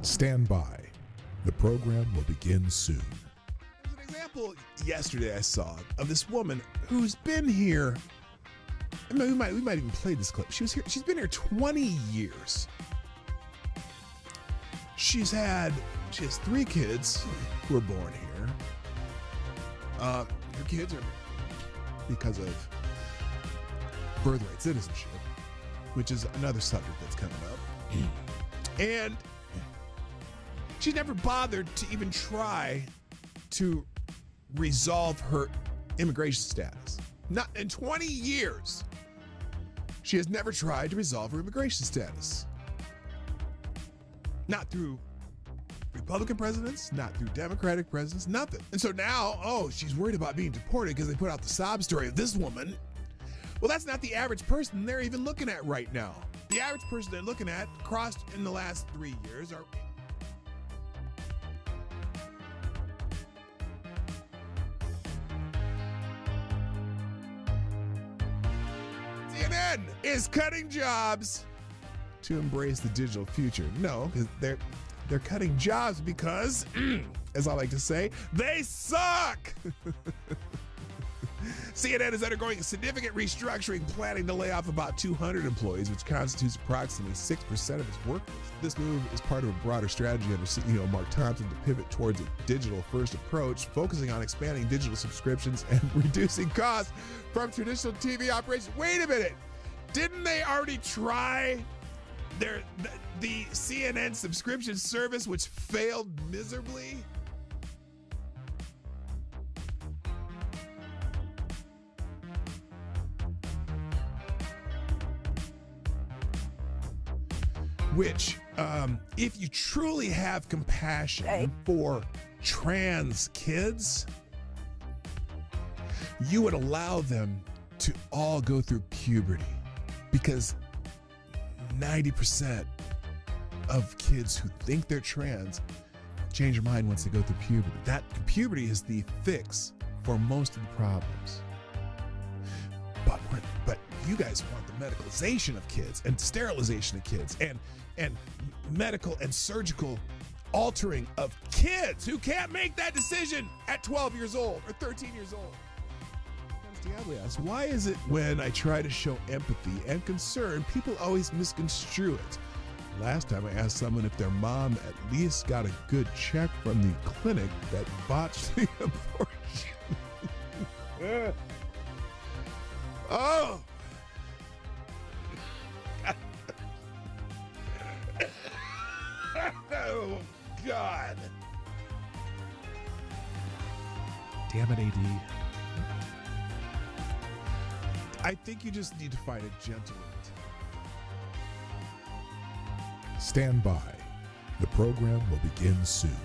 Stand by. The program will begin soon. There's an example yesterday I saw of this woman who's been here. I mean, we might even play this clip. She's been here 20 years. She has 3 kids who were born here. Her kids are because of birthright citizenship, which is another subject that's coming up. And she's never bothered to even try to resolve her immigration status. Not in 20 years. She has never tried to resolve her immigration status. Not through Republican presidents, not through Democratic presidents, nothing. And so now, she's worried about being deported because they put out the sob story of this woman. Well, that's not the average person they're even looking at right now. The average person they're looking at crossed in the last 3 years are CNN is cutting jobs to embrace the digital future. No, they're cutting jobs because, as I like to say, they suck. CNN is undergoing a significant restructuring, planning to lay off about 200 employees, which constitutes approximately 6% of its workforce. This move is part of a broader strategy under CEO Mark Thompson to pivot towards a digital-first approach, focusing on expanding digital subscriptions and reducing costs from traditional TV operations. Wait a minute. Didn't they already try the CNN subscription service, which failed miserably? Which, if you truly have compassion for trans kids, you would allow them to all go through puberty, because 90% of kids who think they're trans change their mind once they go through puberty. That puberty is the fix for most of the problems. But you guys want the medicalization of kids and sterilization of kids and medical and surgical altering of kids who can't make that decision at 12 years old or 13 years old. Diablo asks, why is it when I try to show empathy and concern, people always misconstrue it? Last time I asked someone if their mom at least got a good check from the clinic that botched the abortion. Oh! Oh, God. Damn it, AD. I think you just need to find a gentleman. Stand by. The program will begin soon.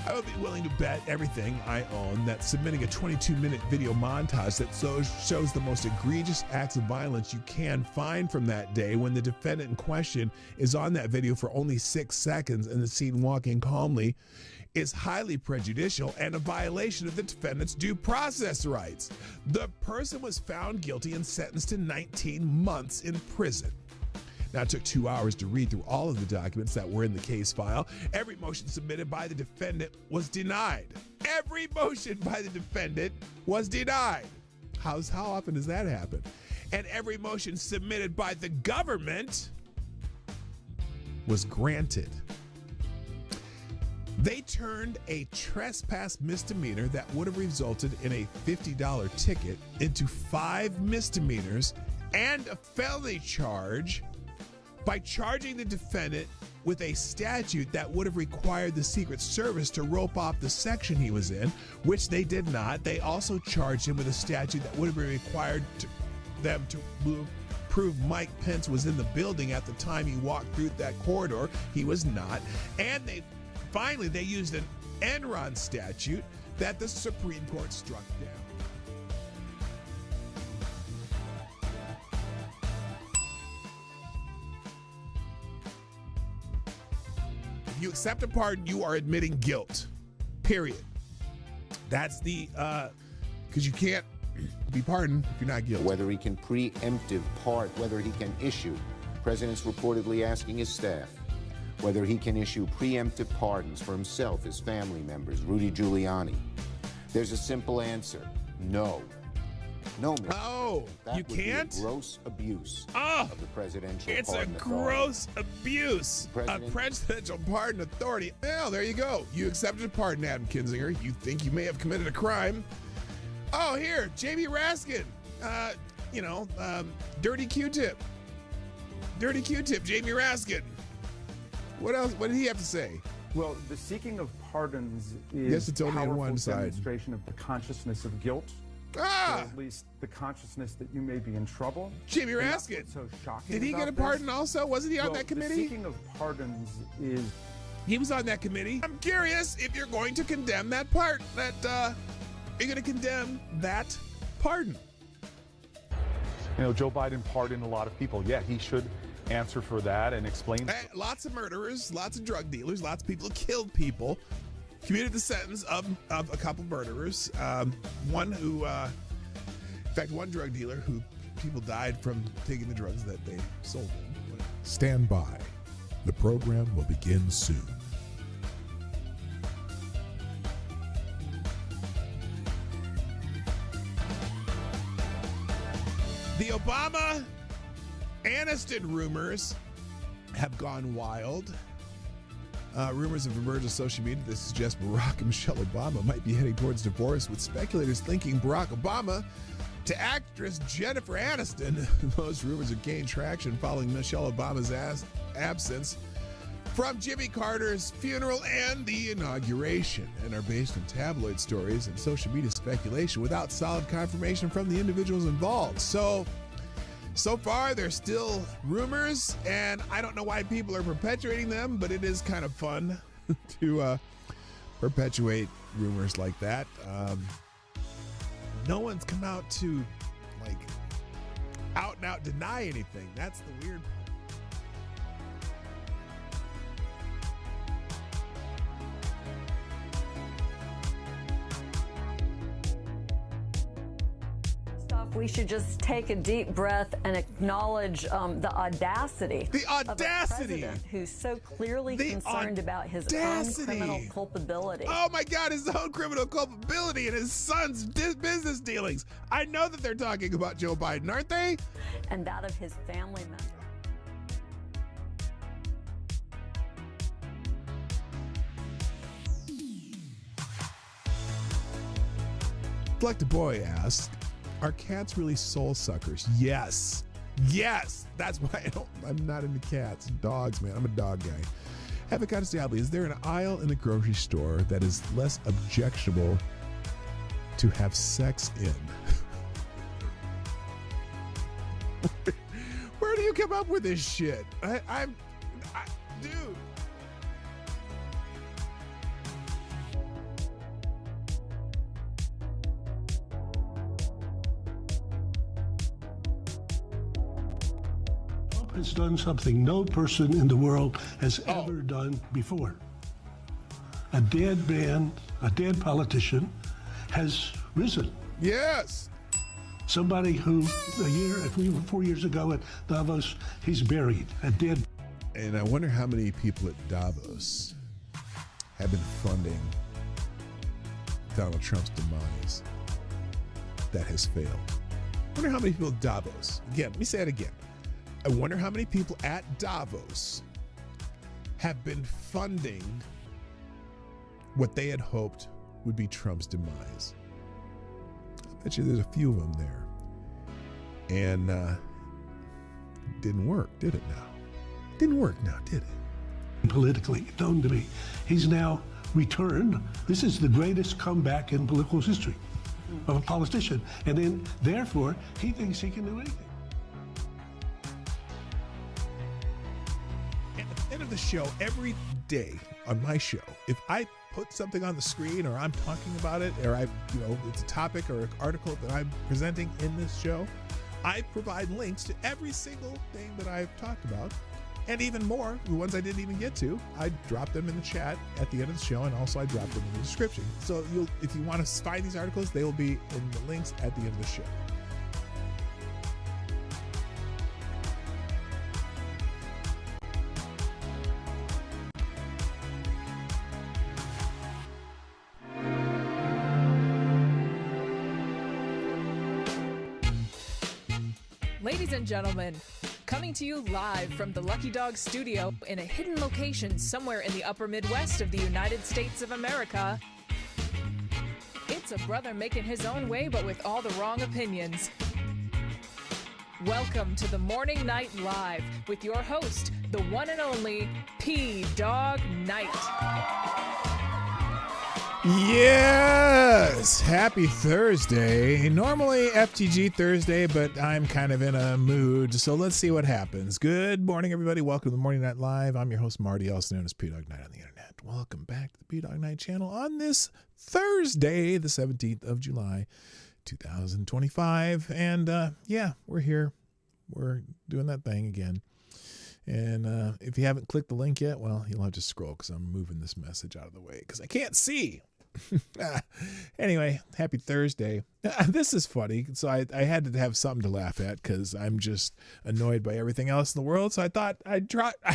I would be willing to bet everything I own that submitting a 22-minute video montage that shows the most egregious acts of violence you can find from that day, when the defendant in question is on that video for only 6 seconds and is seen walking calmly, is highly prejudicial and a violation of the defendant's due process rights. The person was found guilty and sentenced to 19 months in prison. Now, it took 2 hours to read through all of the documents that were in the case file. Every motion submitted by the defendant was denied. Every motion by the defendant was denied. How often does that happen? And every motion submitted by the government was granted. They turned a trespass misdemeanor that would have resulted in a $50 ticket into 5 misdemeanors and a felony charge by charging the defendant with a statute that would have required the Secret Service to rope off the section he was in, which they did not. They also charged him with a statute that would have required them to prove Mike Pence was in the building at the time he walked through that corridor. He was not. And they used an Enron statute that the Supreme Court struck down. If you accept a pardon, you are admitting guilt. Period. That's the, because you can't be pardoned if you're not guilty. Whether he can preemptive whether he can issue President's reportedly asking his staff whether he can issue preemptive pardons for himself, his family members, Rudy Giuliani. There's a simple answer: no. No, Mr. Oh, that you would can't? Be a gross abuse Oh, of the presidential it's a pardon authority. gross abuse. President- A presidential pardon authority. Well, there you go. You accepted a pardon, Adam Kinzinger. You think you may have committed a crime. Oh, here, Jamie Raskin. Dirty Q-tip. Dirty Q-tip, Jamie Raskin. What else? What did he have to say? Well, the seeking of pardons is Yes, it's only on powerful one side. demonstration of the consciousness of guilt, or at least the consciousness that you may be in trouble. Jamie And that's Raskin. what's so shocking Did he about get a this. pardon also? Wasn't he on Well, that the committee? seeking of pardons is He was on that committee. I'm curious if you're going to condemn that part. You're going to condemn that pardon. Joe Biden pardoned a lot of people. Yeah, he should answer for that and explain. Lots of murderers, lots of drug dealers, lots of people who killed people, commuted the sentence of a couple murderers. One drug dealer who people died from taking the drugs that they sold him. Stand by. The program will begin soon. The Obama-Aniston rumors have gone wild. Rumors have emerged on social media that suggest Barack and Michelle Obama might be heading towards divorce, with speculators linking Barack Obama to actress Jennifer Aniston. Those rumors have gained traction following Michelle Obama's absence from Jimmy Carter's funeral and the inauguration, and are based on tabloid stories and social media speculation without solid confirmation from the individuals involved. So far, they're still rumors, and I don't know why people are perpetuating them, but it is kind of fun to perpetuate rumors like that. No one's come out to out and out deny anything. That's the weird part. We should just take a deep breath and acknowledge the audacity. The audacity! Of a president who's so clearly concerned about his own criminal culpability. Oh my God, his own criminal culpability and his son's business dealings. I know that they're talking about Joe Biden, aren't they? And that of his family members. Like the boy asked, are cats really soul suckers? Yes. Yes. That's why I'm not into cats. Dogs, man. I'm a dog guy. Avocado Diablo, is there an aisle in the grocery store that is less objectionable to have sex in? Where do you come up with this shit? Dude. Has done something no person in the world has ever done before. A dead man, a dead politician has risen. Yes. Somebody who 4 years ago at Davos, he's buried, a dead. And I wonder how many people at Davos have been funding Donald Trump's demise that has failed. I wonder how many people at Davos, again, let me say it again. I wonder how many people at Davos have been funding what they had hoped would be Trump's demise. I bet you there's a few of them there. And it didn't work, did it now? Didn't work now, did it? Politically known to me. He's now returned. This is the greatest comeback in political history of a politician. And then, therefore, he thinks he can do anything. End of the show, every day on my show, if I put something on the screen or I'm talking about it, or it's a topic or an article that I'm presenting in this show, I provide links to every single thing that I've talked about, and even more, the ones I didn't even get to. I drop them in the chat at the end of the show, and also I drop them in the description. So if you want to find these articles, they will be in the links at the end of the show. Ladies and gentlemen, coming to you live from the Lucky Dog studio in a hidden location somewhere in the upper Midwest of the United States of America, it's a brother making his own way but with all the wrong opinions. Welcome to the Morning Night Live with your host, the one and only PDawgKnight. Yes! Happy Thursday. Normally FTG Thursday, but I'm kind of in a mood, so let's see what happens. Good morning, everybody. Welcome to the Morning Night Live. I'm your host, Marty, also known as PDawgKnight on the internet. Welcome back to the PDawgKnight Channel on this Thursday, the 17th of July, 2025. And yeah, we're here. We're doing that thing again. And if you haven't clicked the link yet, well, you'll have to scroll because I'm moving this message out of the way because I can't see. Anyway, happy Thursday. This is funny. So I had to have something to laugh at because I'm just annoyed by everything else in the world. So I thought I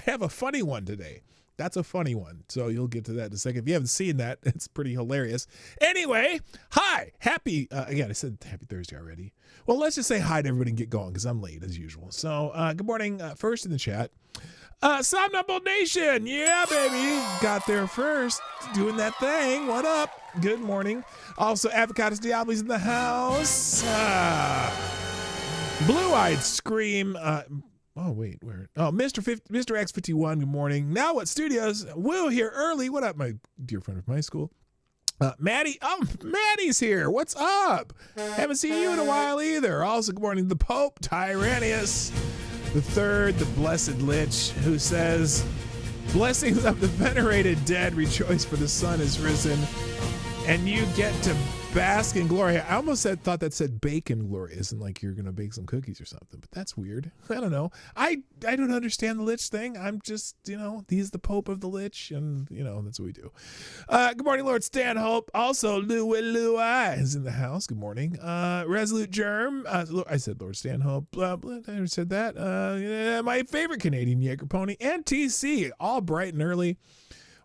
have a funny one today. That's a funny one. So you'll get to that in a second. If you haven't seen that, it's pretty hilarious. Anyway, hi. Happy, again, I said happy Thursday already. Well, let's just say hi to everybody and get going because I'm late as usual. So good morning. First in the chat, Somnambule Nation. Yeah, baby. Got there first. Doing that thing. What up? Good morning. Also, Avocados Diablos in the house. Blue-Eyed Scream. Oh, wait, where? Oh, Mr. X51, good morning. Now what studios? Will here early. What up, my dear friend from high school? Maddie. Oh, Maddie's here. What's up? Haven't seen you in a while either. Also, good morning, the Pope, Tyrannius the Third, the Blessed Lich, who says, blessings of the venerated dead, rejoice for the sun is risen, and you get to bask in glory. I almost thought that said bake in glory, isn't like you're going to bake some cookies or something, but that's weird. I don't know. I don't understand the Lich thing. I'm just, he's the Pope of the Lich, and, that's what we do. Good morning, Lord Stanhope. Also, Louie is in the house. Good morning. Resolute Germ. I said Lord Stanhope. I never said that. My favorite Canadian Jaeger Pony and TC, all bright and early,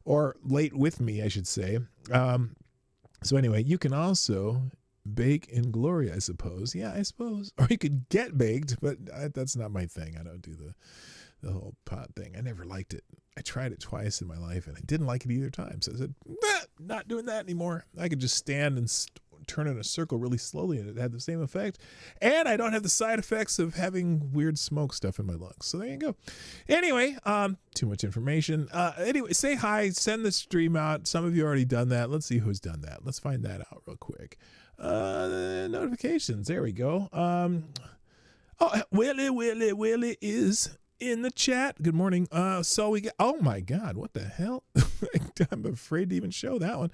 or late with me, I should say. So anyway, you can also bake in glory, I suppose. Yeah, I suppose. Or you could get baked, but that's not my thing. I don't do the whole pot thing. I never liked it. I tried it twice in my life, and I didn't like it either time. So I said, not doing that anymore. I could just stand and turn in a circle really slowly, and it had the same effect. And I don't have the side effects of having weird smoke stuff in my lungs. So there you go. Anyway, too much information. Anyway, say hi, send the stream out. Some of you already done that. Let's see who's done that. Let's find that out real quick. Notifications. There we go. Willie is in the chat. Good morning. So we got, oh my God, what the hell? I'm afraid to even show that one.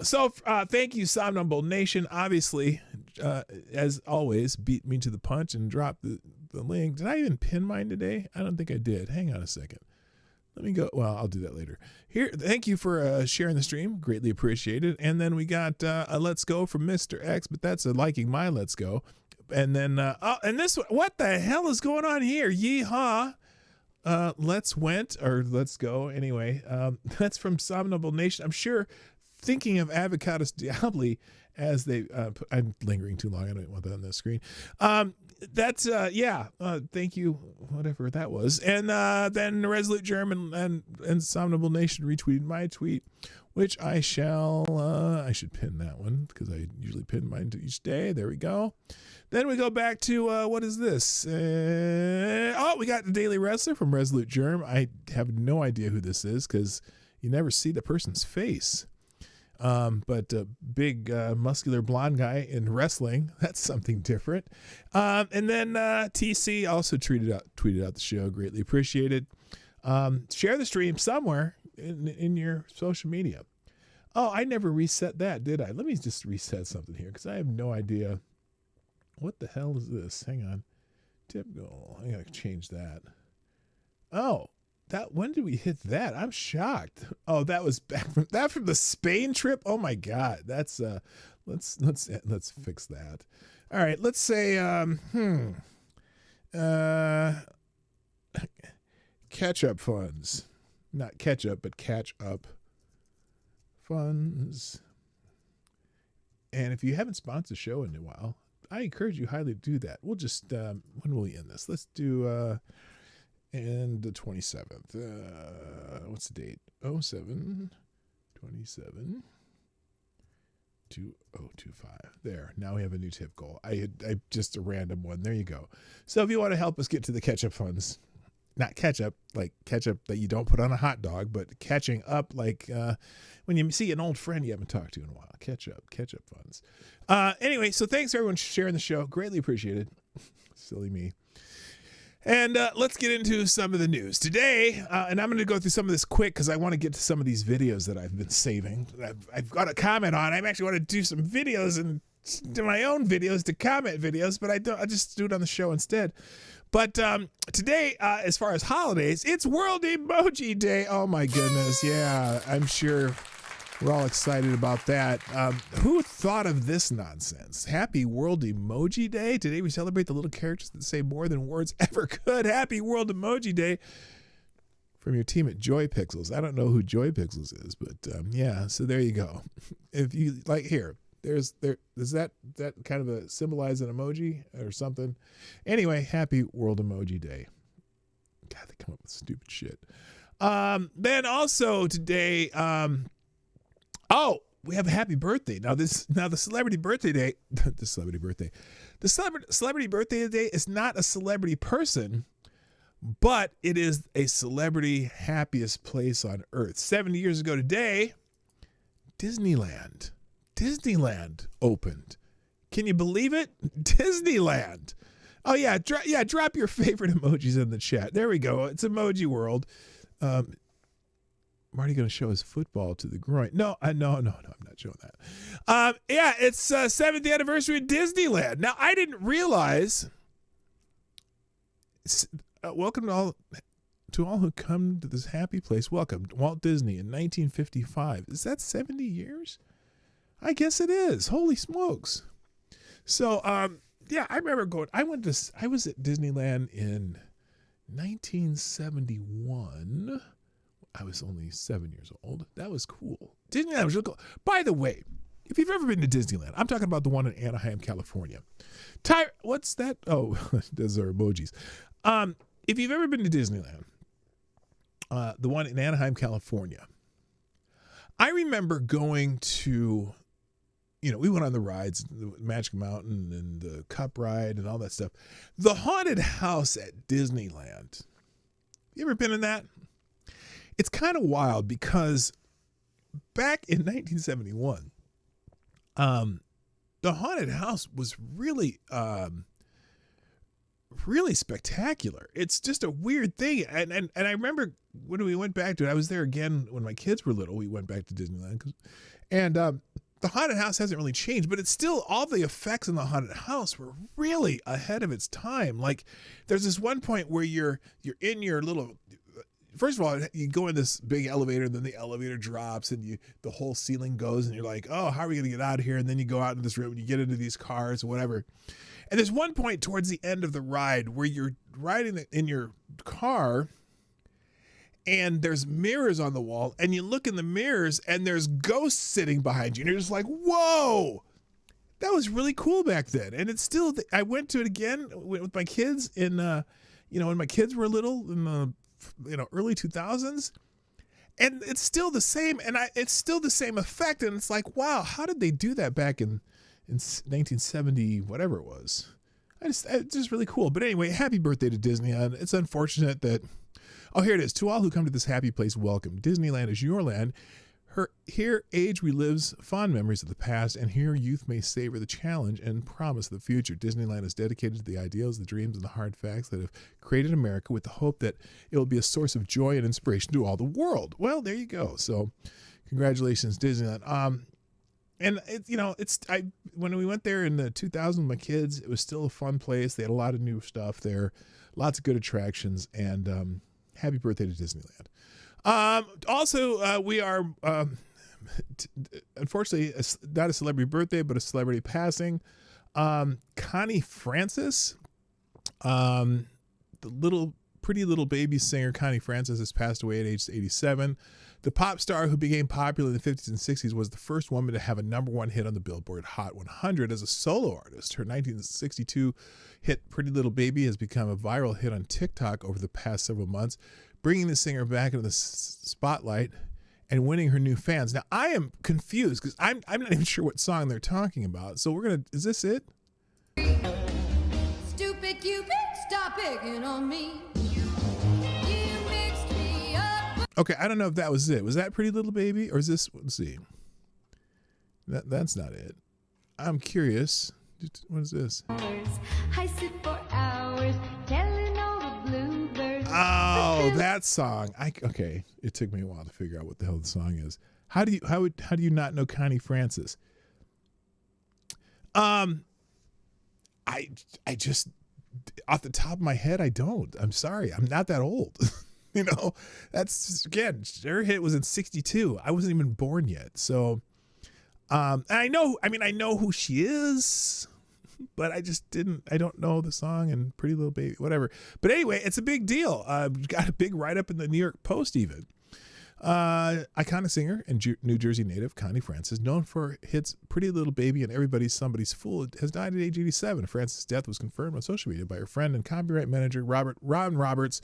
So thank you, Somnambule Nation. Obviously, as always, beat me to the punch and dropped the link. Did I even pin mine today? I don't think I did. Hang on a second. Let me go. Well, I'll do that later. Here, thank you for sharing the stream. Greatly appreciated. And then we got a Let's Go from Mr. X, but that's a liking my Let's Go. And then, and this one, what the hell is going on here? Yeehaw. Let's go. Anyway, that's from Somnambule Nation. I'm sure thinking of Avocados Diabli as they, I'm lingering too long. I don't want that on the screen. That's, thank you, whatever that was. And then Resolute German and Somnambule Nation retweeted my tweet, which I should pin that one because I usually pin mine to each day. There we go. Then we go back to, what is this? We got the Daily Wrestler from Resolute Germ. I have no idea who this is because you never see the person's face. But a big muscular blonde guy in wrestling, that's something different. And then TC also tweeted out the show. Greatly appreciated. Share the stream somewhere in your social media. Oh, I never reset that, did I? Let me just reset something here because I have no idea. What the hell is this? Hang on. Tip goal. I gotta change that. Oh. When did we hit that? I'm shocked. Oh, that was back from the Spain trip. Oh my God, that's let's fix that. All right, let's say catch-up funds, not ketchup, but catch-up funds. And if you haven't sponsored the show in a while, I encourage you highly to do that. We'll just, when will we end this? Let's do, and the 27th. What's the date? 07 27 2025. There. Now we have a new tip goal. I just a random one. There you go. So if you want to help us get to the catch-up funds, not ketchup, like ketchup that you don't put on a hot dog, but catching up like when you see an old friend you haven't talked to in a while. Ketchup funds. Anyway, so thanks everyone for sharing the show. Greatly appreciated. Silly me. And let's get into some of the news today. And I'm going to go through some of this quick because I want to get to some of these videos that I've been saving. I've got a comment on. I actually want to do some videos and do my own videos to comment videos, but I just do it on the show instead. But today, as far as holidays, it's World Emoji Day. Oh my goodness. Yeah, I'm sure we're all excited about that. Who thought of this nonsense? Happy World Emoji Day. Today we celebrate the little characters that say more than words ever could. Happy World Emoji Day from your team at Joy Pixels. I don't know who Joy Pixels is, but yeah, so there you go. If you like here, does that kind of symbolize an emoji or something? Anyway, happy World Emoji Day. God, they come up with stupid shit. Then also today, we have a happy birthday. Now the celebrity birthday day, the celebrity birthday day is not a celebrity person, but it is a celebrity happiest place on earth. 70 years ago today, Disneyland opened. Can you believe it? Disneyland. Oh yeah, drop your favorite emojis in the chat. There we go. It's Emoji World. Marty going to show his football to the groin. No, I'm not showing that. Yeah, it's 7th anniversary of Disneyland. Now, I didn't realize. Welcome to all who come to this happy place. Welcome, Walt Disney in 1955. Is that 70 years? I guess it is. Holy smokes! So, yeah, I remember going. I was at Disneyland in 1971. I was only 7 years old. That was cool. Disneyland was really cool. By the way, if you've ever been to Disneyland, I'm talking about the one in Anaheim, California. What's that? Oh, those are emojis. If you've ever been to Disneyland, the one in Anaheim, California, I remember going to, we went on the rides, the Magic Mountain and the Cup Ride and all that stuff. The haunted house at Disneyland. You ever been in that? It's kind of wild because back in 1971, the haunted house was really, really spectacular. It's just a weird thing. And I remember when we went back to it, I was there again when my kids were little. We went back to Disneyland. And the haunted house hasn't really changed, but it's still, all the effects in the haunted house were really ahead of its time. Like there's this one point where you're in your little... First of all, you go in this big elevator, and then the elevator drops, and the whole ceiling goes, and you're like, oh, how are we going to get out of here? And then you go out in this room, and you get into these cars or whatever. And there's one point towards the end of the ride where you're riding in your car, and there's mirrors on the wall, and you look in the mirrors, and there's ghosts sitting behind you, and you're just like, whoa! That was really cool back then. And it's still, I went to it again with my kids in, when my kids were little, in the early 2000s, and it's still the same, and it's still the same effect, and it's like, wow, how did they do that back in 1970, whatever it was? It's just really cool. But anyway, happy birthday to Disneyland. It's unfortunate that, here it is. To all who come to this happy place, welcome. Disneyland is your land. Here age relives fond memories of the past, and here youth may savor the challenge and promise of the future. Disneyland is dedicated to the ideals, the dreams, and the hard facts that have created America, with the hope that it will be a source of joy and inspiration to all the world. Well, there you go. So congratulations, Disneyland. And when we went there in the 2000s with my kids, it was still a fun place. They had a lot of new stuff there, lots of good attractions, and happy birthday to Disneyland. Also, we are, unfortunately, not a celebrity birthday, but a celebrity passing. Connie Francis, the little Pretty Little Baby singer Connie Francis has passed away at age 87. The pop star who became popular in the 50s and 60s was the first woman to have a #1 hit on the Billboard Hot 100 as a solo artist. Her 1962 hit Pretty Little Baby has become a viral hit on TikTok over the past several months, bringing the singer back into the spotlight and winning her new fans. Now, I am confused because I'm not even sure what song they're talking about. So is this it? Stupid Cupid, stop picking on me. You mixed me up. Okay, I don't know if that was it. Was that Pretty Little Baby? Or is this, let's see. That's not it. I'm curious. What is this? I sit for hours telling all the bluebirds. Oh, that song. Okay, it took me a while to figure out what the hell the song is. How do you not know Connie Francis? I just, off the top of my head, I don't. I'm sorry. I'm not that old. You know, that's, again, her hit was in 62. I wasn't even born yet. So, and I know who she is, but I don't know the song and Pretty Little Baby, whatever. But anyway, it's a big deal. Got a big write-up in the New York Post even. Iconic singer and New Jersey native Connie Francis, known for hits Pretty Little Baby and Everybody's Somebody's Fool, has died at age 87. Francis' death was confirmed on social media by her friend and copyright manager Ron Roberts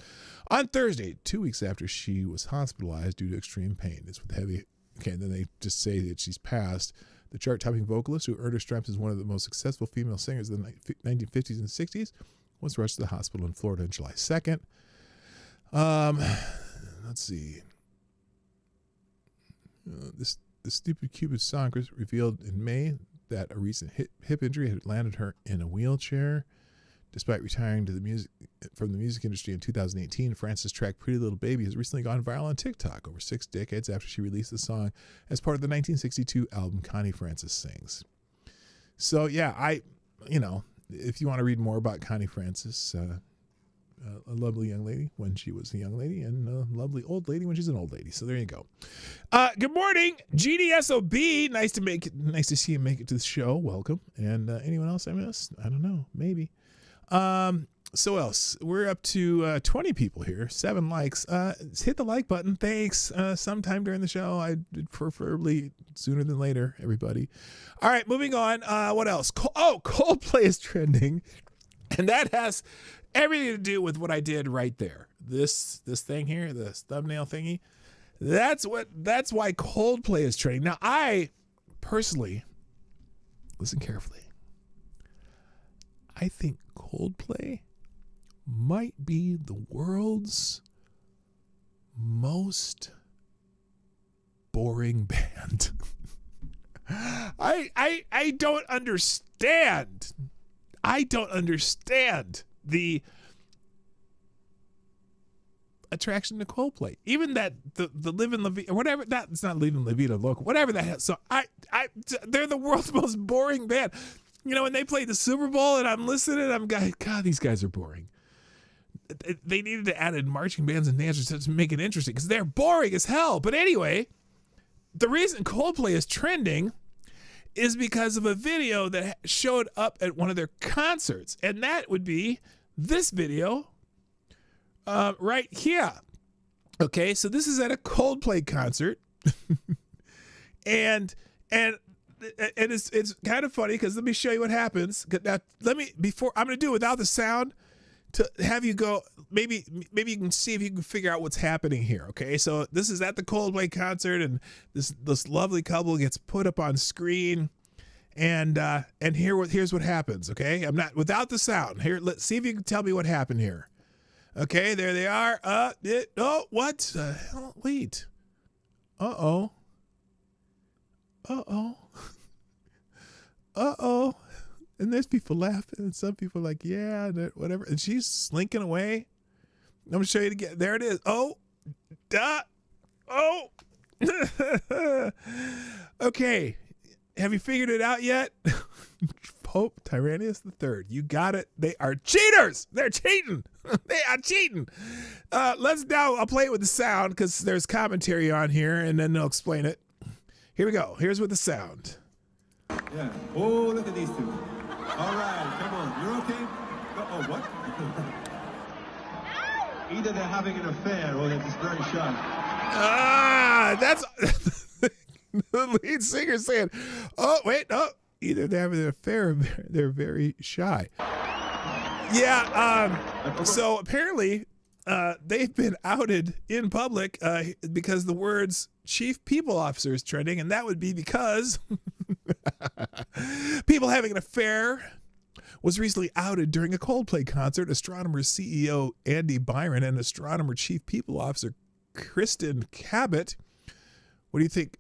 on Thursday, 2 weeks after she was hospitalized due to extreme pain. It's with heavy. Okay, and then they just say that she's passed. The chart-topping vocalist who earned her stripes as one of the most successful female singers of the 1950s and 60s was rushed to the hospital in Florida on July 2nd. Let's see. The Stupid Cupid song revealed in May that a recent hip injury had landed her in a wheelchair. Despite retiring from the music industry in 2018, Francis' track Pretty Little Baby has recently gone viral on TikTok over 6 decades after she released the song as part of the 1962 album Connie Francis Sings. So yeah, if you want to read more about Connie Francis, a lovely young lady when she was a young lady, and a lovely old lady when she's an old lady. So there you go. Good morning, GDSOB. Nice to see you make it to the show. Welcome. And anyone else I missed? I don't know. Maybe. So else, we're up to 20 people here, 7 likes. Hit the like button. Thanks. Sometime during the show, preferably sooner than later, everybody. All right, moving on. What else? Coldplay is trending, and that has everything to do with what I did right there. This thing here, this thumbnail thingy. That's why Coldplay is trending. Now, I personally, listen carefully, I think Coldplay might be the world's most boring band. I don't understand. I don't understand the attraction to Coldplay. Even that the Live in La Vida, or whatever, that's not Live in La Vida Loca, whatever that is. So they're the world's most boring band. You know, when they played the Super Bowl and I'm listening, I'm going, God, these guys are boring. They needed to add in marching bands and dancers to make it interesting because they're boring as hell. But anyway, the reason Coldplay is trending is because of a video that showed up at one of their concerts. And that would be this video right here. Okay, so this is at a Coldplay concert. and it's kind of funny because let me show you what happens. Now, I'm going to do it without the sound to have you go, maybe you can see if you can figure out what's happening here. Okay, so this is at the Coldplay concert, and this lovely couple gets put up on screen, and here's what happens. Okay, I'm not without the sound. Here, let's see if you can tell me what happened here. Okay, there they are. What the hell? Wait. Uh-oh. And there's people laughing, and some people are like, yeah, whatever. And she's slinking away. I'm going to show you again. There it is. Okay. Have you figured it out yet? Pope Tyrannus III. You got it. They are cheaters. They're cheating. They are cheating. I'll play it with the sound because there's commentary on here, and then they'll explain it. Here we go. Here's with the sound. Yeah. Oh, look at these two. All right, come on. You're okay? Oh, what? Either they're having an affair or they're just very shy. That's the lead singer saying, oh, wait, no. Either they're having an affair or they're very shy. Yeah, so apparently they've been outed in public because the words chief people officer is trending, and that would be because people having an affair was recently outed during a Coldplay concert. Astronomer CEO Andy Byron and astronomer chief people officer Kristen Cabot. What do you think?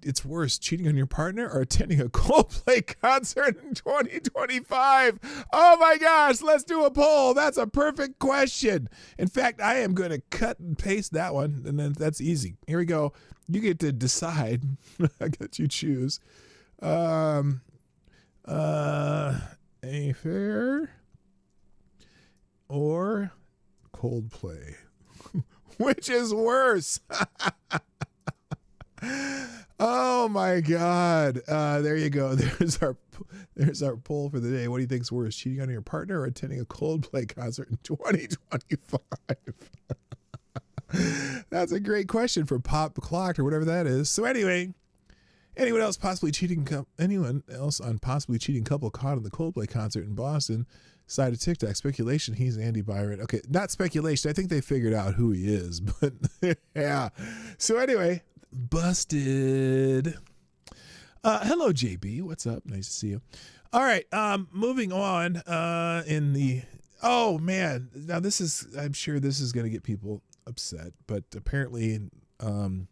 It's worse, cheating on your partner or attending a Coldplay concert in 2025? Oh my gosh, let's do a poll. That's a perfect question. In fact, I am going to cut and paste that one, and then that's easy. Here we go. You get to decide. I got you choose. Affair or Coldplay? Which is worse? Oh my God. There you go. There's our poll for the day. What do you think is worse, cheating on your partner or attending a Coldplay concert in 2025? That's a great question for Pop Clocked or whatever that is. So anyway, anyone else on possibly cheating couple caught in the Coldplay concert in Boston? Side of TikTok speculation. He's Andy Byron. Okay, not speculation. I think they figured out who he is, but yeah. So anyway, busted. Hello, JB. What's up? Nice to see you. All right. Moving on. Oh man. Now I'm sure this is going to get people upset, but apparently, the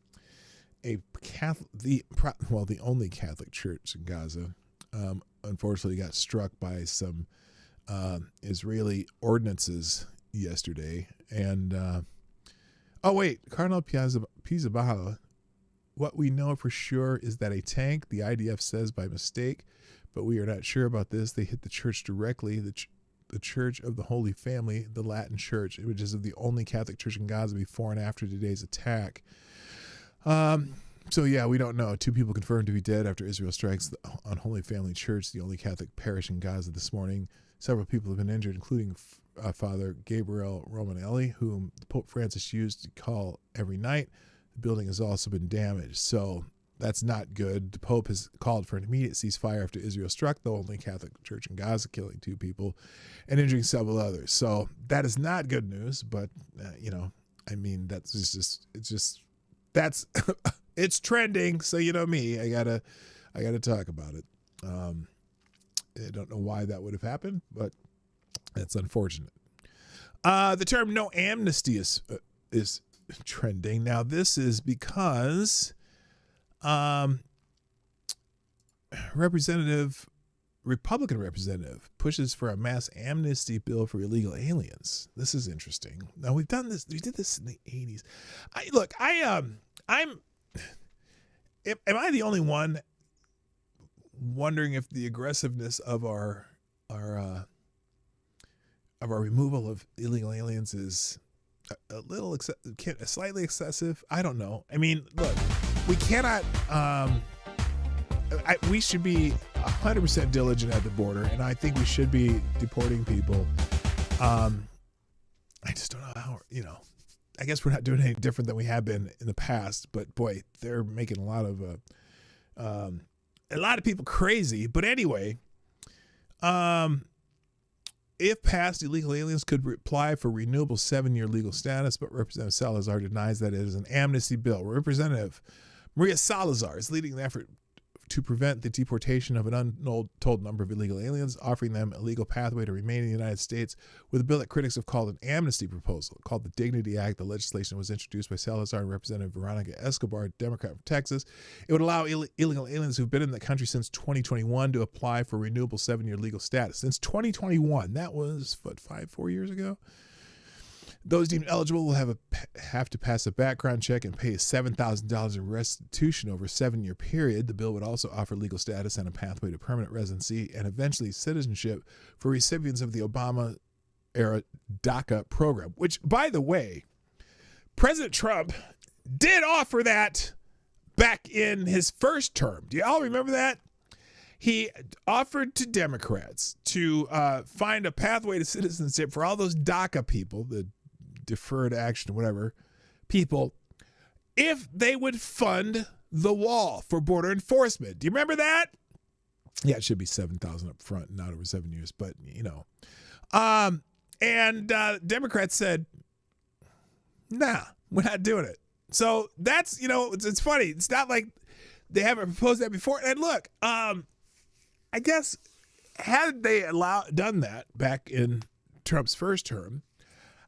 only Catholic church in Gaza, unfortunately got struck by some Israeli ordinances yesterday. And Cardinal Pizzaballa, what we know for sure is that a tank, the IDF says by mistake, but we are not sure about this. They hit the church directly, the Church of the Holy Family, the Latin Church, which is the only Catholic church in Gaza before and after today's attack. So yeah, we don't know. 2 people confirmed to be dead after Israel strikes on Holy Family Church, the only Catholic parish in Gaza this morning. Several people have been injured, including Father Gabriel Romanelli, whom Pope Francis used to call every night. The building has also been damaged, so that's not good. The Pope has called for an immediate ceasefire after Israel struck the only Catholic church in Gaza, killing 2 people and injuring several others. So that is not good news, but it's trending. So you know me, I gotta talk about it. I don't know why that would have happened, but that's unfortunate. The term "no amnesty" is trending. Now this is because Republican representative pushes for a mass amnesty bill for illegal aliens. This is interesting. Now we did this in the 80s. Am I the only one wondering if the aggressiveness of our removal of illegal aliens is slightly excessive? I don't know. I mean, look, we cannot. We should be 100% diligent at the border, and I think we should be deporting people. I just don't know how. I guess we're not doing anything different than we have been in the past. But boy, they're making a lot of people crazy. But anyway, if passed, illegal aliens could apply for renewable 7-year legal status, but Representative Salazar denies that it is an amnesty bill. Representative Maria Salazar is leading the effort to prevent the deportation of an untold number of illegal aliens, offering them a legal pathway to remain in the United States with a bill that critics have called an amnesty proposal. Called the Dignity Act, the legislation was introduced by Salazar and Representative Veronica Escobar, Democrat from Texas. It would allow illegal aliens who've been in the country since 2021 to apply for renewable 7-year legal status. Since 2021, that was, 4 years ago? Those deemed eligible will have to pass a background check and pay $7,000 in restitution over a 7-year period. The bill would also offer legal status and a pathway to permanent residency and eventually citizenship for recipients of the Obama-era DACA program, which, by the way, President Trump did offer that back in his first term. Do you all remember that? He offered to Democrats to find a pathway to citizenship for all those DACA people, the deferred action, whatever, people, if they would fund the wall for border enforcement. Do you remember that? Yeah, it should be $7,000 up front, not over 7 years, but And Democrats said, nah, we're not doing it. So that's, it's funny. It's not like they haven't proposed that before. And look, I guess had they done that back in Trump's first term,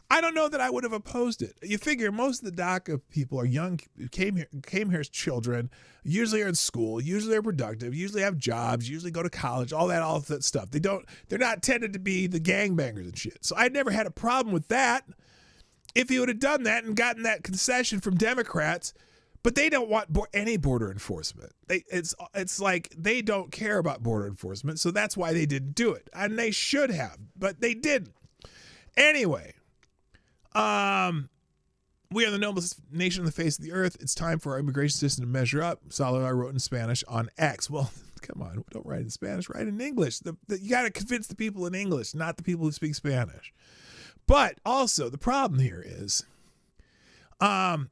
I don't know that I would have opposed it. You figure most of the DACA people are young, came here as children, usually are in school, usually are productive, usually have jobs, usually go to college, all that stuff. They're not tended to be the gangbangers and shit. So I never had a problem with that if he would have done that and gotten that concession from Democrats. But they don't want any border enforcement. It's like they don't care about border enforcement, so that's why they didn't do it. And they should have, but they didn't. Anyway, we are the noblest nation on the face of the earth. It's time for our immigration system to measure up. Salazar wrote in Spanish on X. Well, come on, don't write in Spanish, write in English. You got to convince the people in English, not the people who speak Spanish. But also, the problem here is, our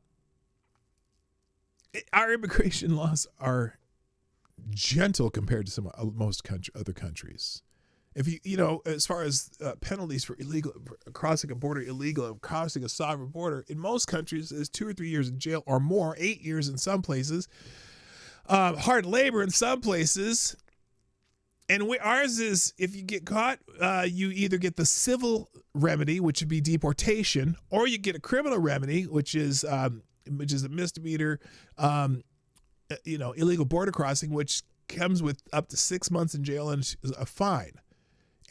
immigration laws are gentle compared to other countries. If as far as penalties for crossing a border illegal, crossing a sovereign border, in most countries is 2 or 3 years in jail or more, 8 years in some places, hard labor in some places. And ours is, if you get caught, you either get the civil remedy, which would be deportation, or you get a criminal remedy, which is a misdemeanor, illegal border crossing, which comes with up to 6 months in jail and a fine.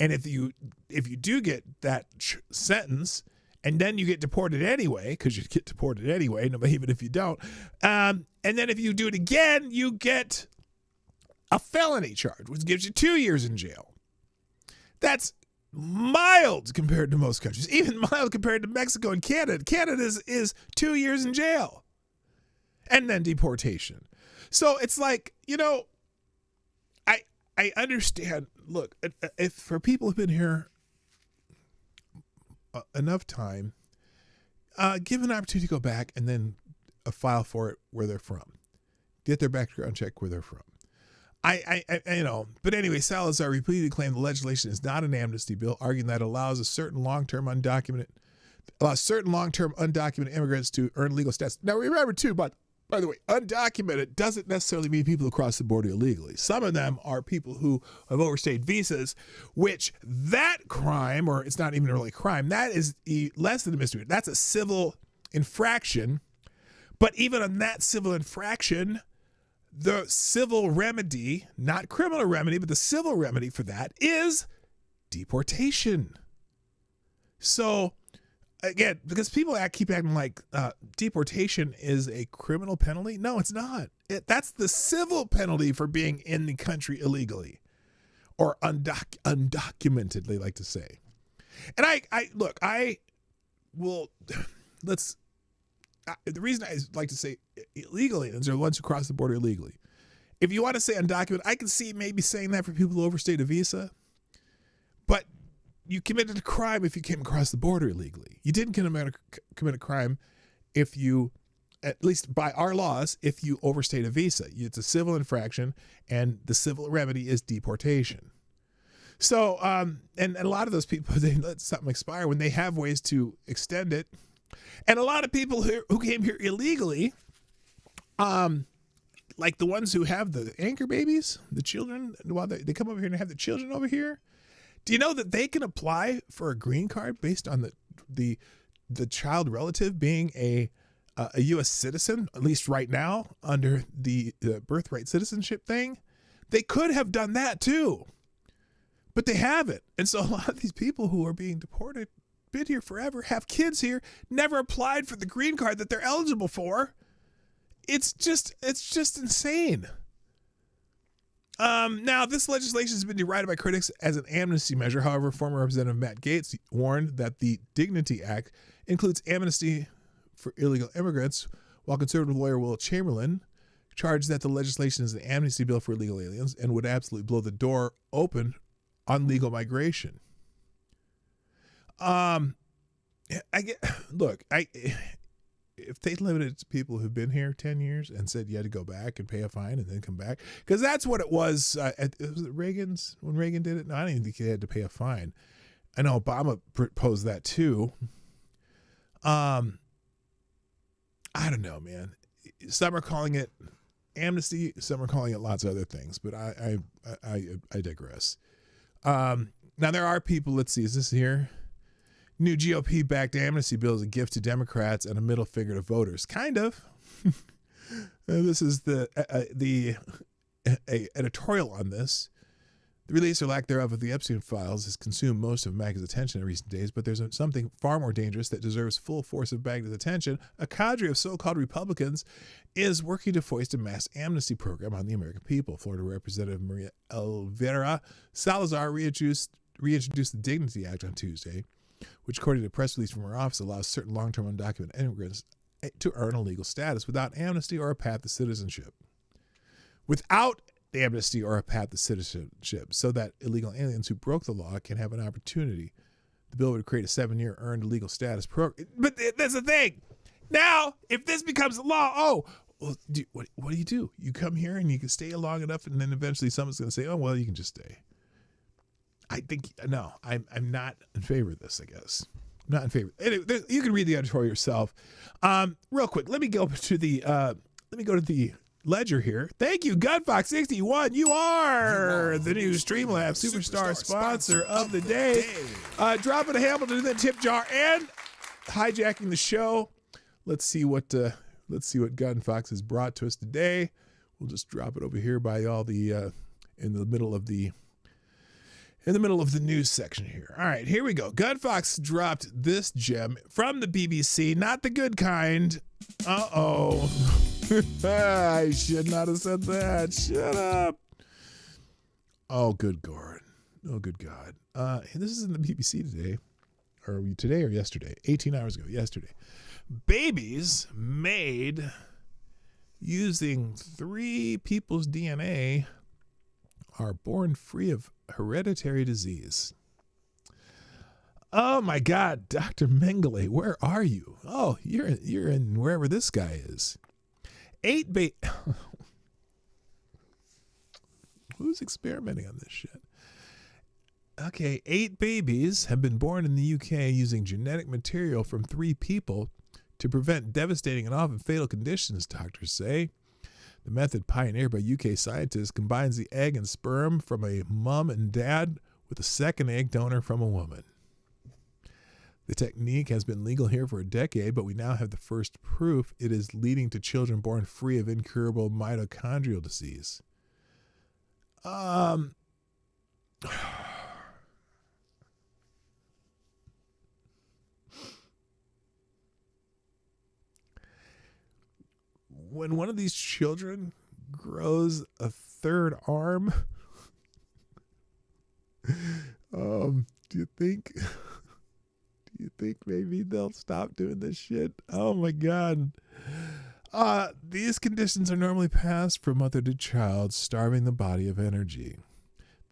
And if you do get that sentence and then you get deported anyway, because you get deported anyway, even if you don't, and then if you do it again, you get a felony charge, which gives you 2 years in jail. That's mild compared to most countries, even mild compared to Mexico and Canada. Canada is 2 years in jail and then deportation. So it's like, I understand. Look, if for people who've been here enough time, give an opportunity to go back and then file for it where they're from. Get their background check where they're from. But anyway, Salazar repeatedly claimed the legislation is not an amnesty bill, arguing that it allows certain long-term undocumented immigrants to earn legal status. Now remember too, by the way, undocumented doesn't necessarily mean people who cross the border illegally. Some of them are people who have overstayed visas, which that crime, or it's not even really a crime, that is less than a misdemeanor. That's a civil infraction. But even on that civil infraction, the civil remedy, not criminal remedy, but the civil remedy for that is deportation. So, again, because people keep acting like deportation is a criminal penalty. No, it's not. That's the civil penalty for being in the country illegally or undocumented, they like to say. And the reason I like to say illegal aliens are the ones who cross the border illegally. If you want to say undocumented, I can see maybe saying that for people who overstayed a visa, but you committed a crime if you came across the border illegally. You didn't commit a crime if you, at least by our laws, if you overstayed a visa. It's a civil infraction, and the civil remedy is deportation. So, and a lot of those people, they let something expire when they have ways to extend it. And a lot of people who came here illegally, like the ones who have the anchor babies, the children, while they come over here and have the children over here, do you know that they can apply for a green card based on the child relative being a U.S. citizen, at least right now, under the birthright citizenship thing? They could have done that too, but they haven't. And so a lot of these people who are being deported, been here forever, have kids here, never applied for the green card that they're eligible for. It's just insane. Now, this legislation has been derided by critics as an amnesty measure. However, former Representative Matt Gaetz warned that the Dignity Act includes amnesty for illegal immigrants, while conservative lawyer Will Chamberlain charged that the legislation is an amnesty bill for illegal aliens and would absolutely blow the door open on legal migration. if they limited it to people who've been here 10 years and said you had to go back and pay a fine and then come back, because that's what it was. Was it Reagan's when Reagan did it? No, I don't even think he had to pay a fine. I know Obama proposed that too. I don't know, man. Some are calling it amnesty. Some are calling it lots of other things, but I digress. Now there are people. Let's see. Is this here? New GOP-backed amnesty bill is a gift to Democrats and a middle finger to voters. Kind of. This is the editorial on this. The release or lack thereof of the Epstein files has consumed most of MAGA's attention in recent days, but there's something far more dangerous that deserves full force of MAGA's attention. A cadre of so-called Republicans is working to foist a mass amnesty program on the American people. Florida Representative Maria Elvira Salazar reintroduced the Dignity Act on Tuesday, which, according to a press release from her office, allows certain long-term undocumented immigrants to earn a legal status without amnesty or a path to citizenship. Without amnesty or a path to citizenship, so that illegal aliens who broke the law can have an opportunity. The bill would create a 7-year earned legal status program. But that's the thing. Now, if this becomes a law, what do you do? You come here and you can stay long enough, and then eventually someone's going to say, oh, well, you can just stay. I think, no, I'm not in favor of this, I guess. Not in favor. Anyway, you can read the editorial yourself. Real quick, let me go to the ledger here. Thank you, Gunfox61. You are the new Streamlabs Superstar sponsor of the day. Dropping a Hamilton in the tip jar and hijacking the show. Let's see what Gunfox has brought to us today. We'll just drop it over here by all the in the middle of the news section here. All right, here we go. Gunfox dropped this gem from the BBC, not the good kind. Uh-oh. I should not have said that. Shut up. Oh, good God. Oh, good God. This is in the BBC today. Or today or yesterday? 18 hours ago. Yesterday. Babies made using 3 people's DNA are born free of hereditary disease. Oh my God, Dr. Mengele, where are you? Oh, you're in wherever this guy is. 8 Who's experimenting on this shit? Okay, 8 babies have been born in the UK using genetic material from 3 people to prevent devastating and often fatal conditions, doctors say. The method, pioneered by UK scientists, combines the egg and sperm from a mom and dad with a second egg donor from a woman. The technique has been legal here for a decade, but we now have the first proof it is leading to children born free of incurable mitochondrial disease. When one of these children grows a 3rd arm, do you think maybe they'll stop doing this shit? Oh my God. These conditions are normally passed from mother to child, starving the body of energy.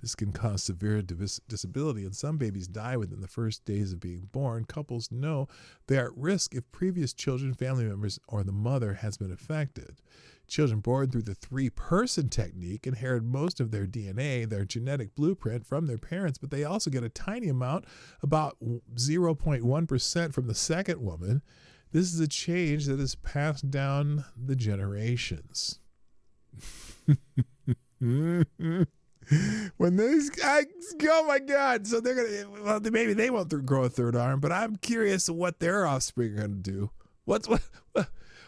This can cause severe disability, and some babies die within the first days of being born. Couples know they are at risk if previous children, family members, or the mother has been affected. Children born through the 3-person technique inherit most of their DNA, their genetic blueprint, from their parents, but they also get a tiny amount, about 0.1%, from the second woman. This is a change that is passed down the generations. When these guys, oh my God, so they're gonna, well, maybe they won't grow a 3rd arm, but I'm curious what their offspring are gonna do. What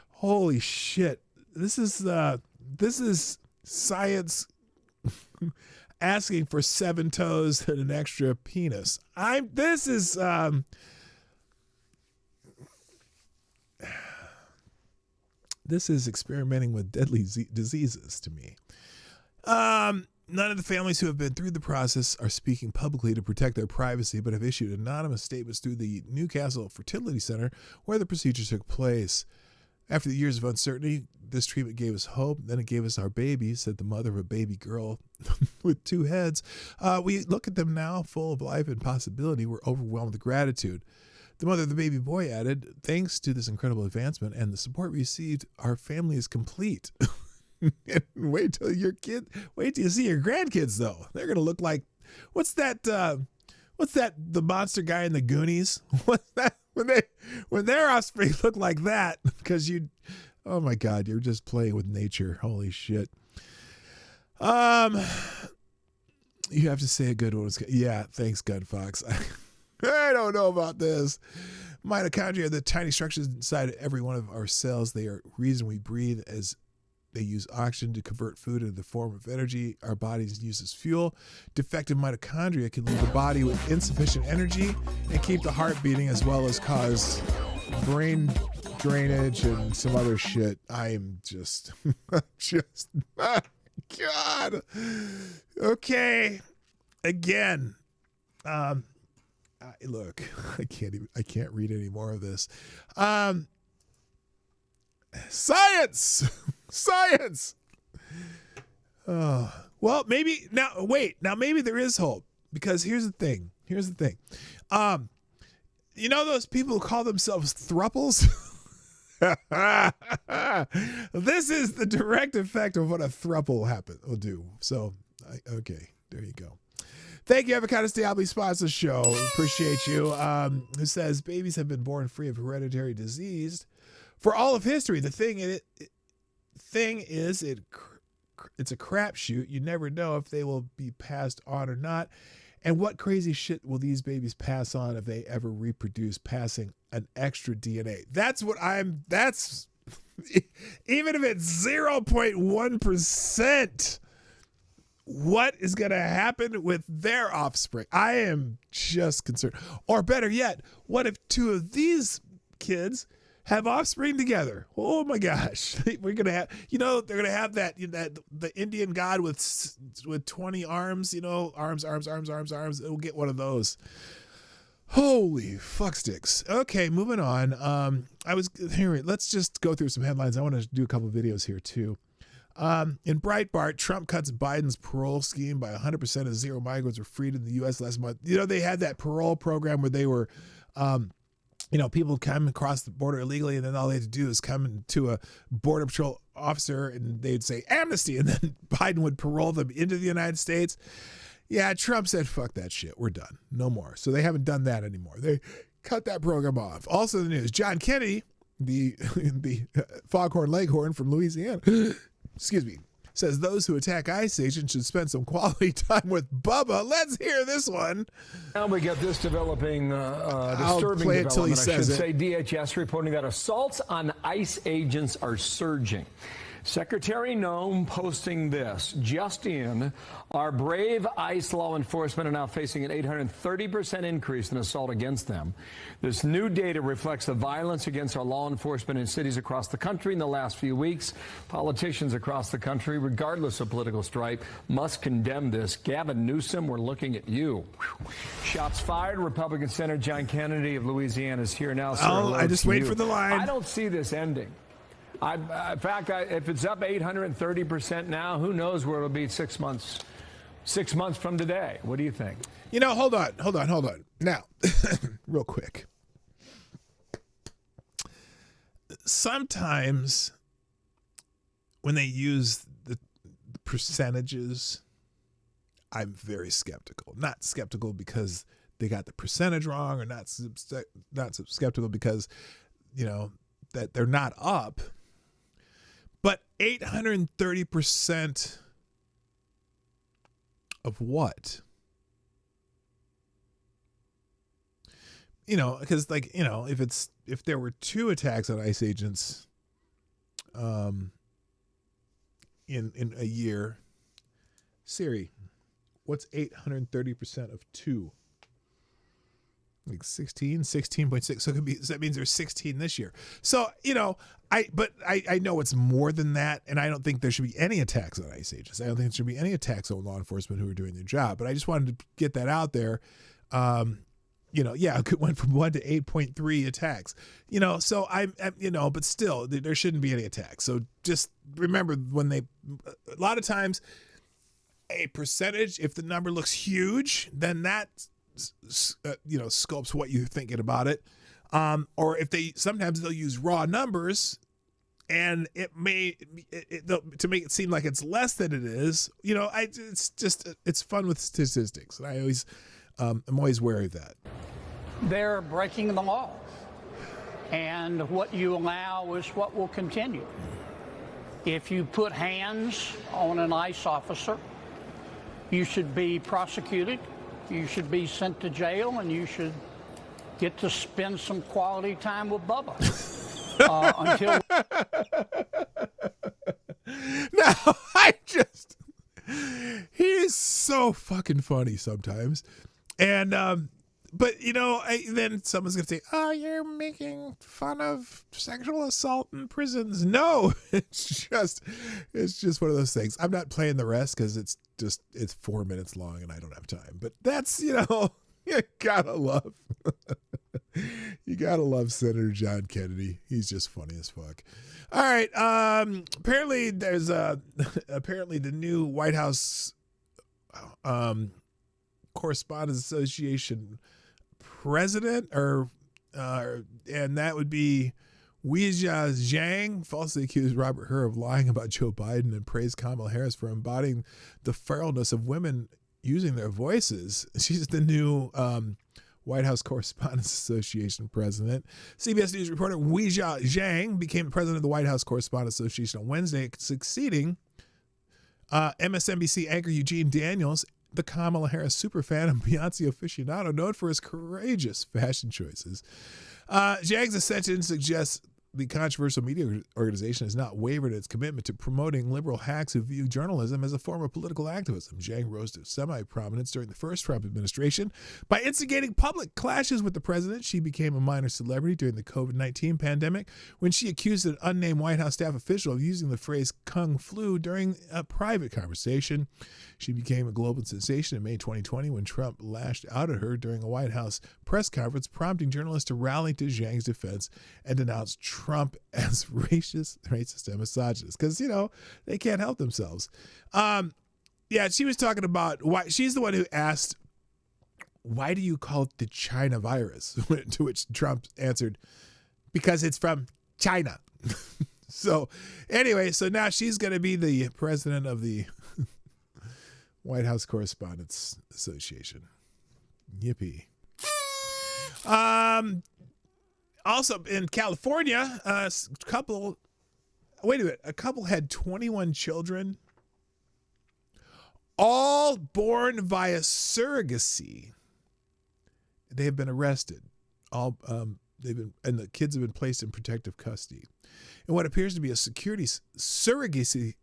holy shit, this is science asking for 7 toes and an extra penis. This is experimenting with deadly diseases to me. None of the families who have been through the process are speaking publicly to protect their privacy, but have issued anonymous statements through the Newcastle Fertility Center where the procedure took place. After the years of uncertainty, this treatment gave us hope. Then it gave us our baby, said the mother of a baby girl with 2 heads. We look at them now, full of life and possibility. We're overwhelmed with gratitude. The mother of the baby boy added, "Thanks to this incredible advancement and the support we received, our family is complete." Wait till you see your grandkids, though. They're going to look like, what's that, the monster guy in the Goonies? What's that? When their offspring look like that, because oh my God, you're just playing with nature. Holy shit. You have to say a good one. Yeah, thanks, Gun Fox. I don't know about this. Mitochondria are the tiny structures inside every one of our cells. They are the reason we breathe, as they use oxygen to convert food into the form of energy our bodies use as fuel. Defective mitochondria can leave the body with insufficient energy and keep the heart beating, as well as cause brain drainage and some other shit. I am just, God. Okay. Again. Look, I can't read any more of this. Science. Oh, well, maybe maybe there is hope, because here's the thing. You know those people who call themselves thruples? This is the direct effect of what a thruple will do. So, okay, there you go. Thank you, Avocado Diablo, sponsors the show. Appreciate you. Who says babies have been born free of hereditary disease for all of history. The thing is, it's a crapshoot. You never know if they will be passed on or not. And what crazy shit will these babies pass on if they ever reproduce, passing an extra DNA? That's even if it's 0.1%, what is going to happen with their offspring? I am just concerned. Or better yet, what if two of these kids have offspring together? Oh my gosh. We're going to have, they're going to have that the Indian god with 20 arms, arms. We'll get one of those. Holy fuck sticks. Okay, moving on. Let's just go through some headlines. I want to do a couple of videos here too. In Breitbart, Trump cuts Biden's parole scheme by 100% as zero migrants were freed in the U.S. last month. They had that parole program where they were, people come across the border illegally, and then all they had to do is come to a border patrol officer and they'd say amnesty, and then Biden would parole them into the United States. Yeah, Trump said, fuck that shit. We're done. No more. So they haven't done that anymore. They cut that program off. Also in the news, John Kennedy, the foghorn leghorn from Louisiana, says those who attack ICE agents should spend some quality time with Bubba. Let's hear this one. Now we get this disturbing development, I should say. DHS reporting that assaults on ICE agents are surging. Secretary Noem posting this. Just in, our brave ICE law enforcement are now facing an 830% increase in assault against them. This new data reflects the violence against our law enforcement in cities across the country in the last few weeks. Politicians across the country, regardless of political stripe, must condemn this. Gavin Newsom, we're looking at you. Shots fired. Republican Senator John Kennedy of Louisiana is here now. Sir, I just wait for the line. I don't see this ending. In fact, if it's up 830% now, who knows where it'll be 6 months from today? What do you think? Hold on. Now, real quick. Sometimes when they use the percentages, I'm very skeptical. Not skeptical because they got the percentage wrong, or not skeptical because, that they're not up. But 830% of what? Because if there were 2 attacks on ICE agents in a year, Siri, what's 830% of 2? Like 16.6. So it could be, so that means there's 16 this year. So, I know it's more than that. And I don't think there should be any attacks on ICE agents. I don't think there should be any attacks on law enforcement who are doing their job. But I just wanted to get that out there. It went from 1 to 8.3 attacks, so but still there shouldn't be any attacks. So just remember a lot of times a percentage, if the number looks huge, then that sculpts what you're thinking about it. Or if sometimes they'll use raw numbers, and it may to make it seem like it's less than it is. It's fun with statistics, and I'm always wary of that. They're breaking the law, and what you allow is what will continue. If you put hands on an ICE officer, you should be prosecuted, you should be sent to jail, and you should get to spend some quality time with Bubba. Until he is so fucking funny sometimes. And but then someone's gonna say, "Oh, you're making fun of sexual assault in prisons." No, it's just one of those things. I'm not playing the rest because it's 4 minutes long and I don't have time. But that's you gotta love Senator John Kennedy. He's just funny as fuck. All right. Apparently there's the new White House Correspondents Association president, and that would be Weijia Zhang, falsely accused Robert Hur of lying about Joe Biden and praised Kamala Harris for embodying the feralness of women using their voices. She's the new White House Correspondents Association president. CBS News reporter Weijia Zhang became president of the White House Correspondents Association on Wednesday, succeeding MSNBC anchor Eugene Daniels, the Kamala Harris superfan and Beyonce aficionado known for his courageous fashion choices. Zhang's ascension suggests the controversial media organization has not wavered in its commitment to promoting liberal hacks who view journalism as a form of political activism. Zhang rose to semi-prominence during the first Trump administration by instigating public clashes with the president. She became a minor celebrity during the COVID-19 pandemic when she accused an unnamed White House staff official of using the phrase Kung Flu during a private conversation. She became a global sensation in May 2020 when Trump lashed out at her during a White House press conference, prompting journalists to rally to Zhang's defense and denounce Trump as racist and misogynist because, they can't help themselves. She was talking about why she's the one who asked, why do you call it the China virus? To which Trump answered, because it's from China. So now she's going to be the president of the White House Correspondents Association. Yippee. Also in California, a couple had 21 children, all born via surrogacy. They have been arrested. And the kids have been placed in protective custody. In what appears to be a surrogacy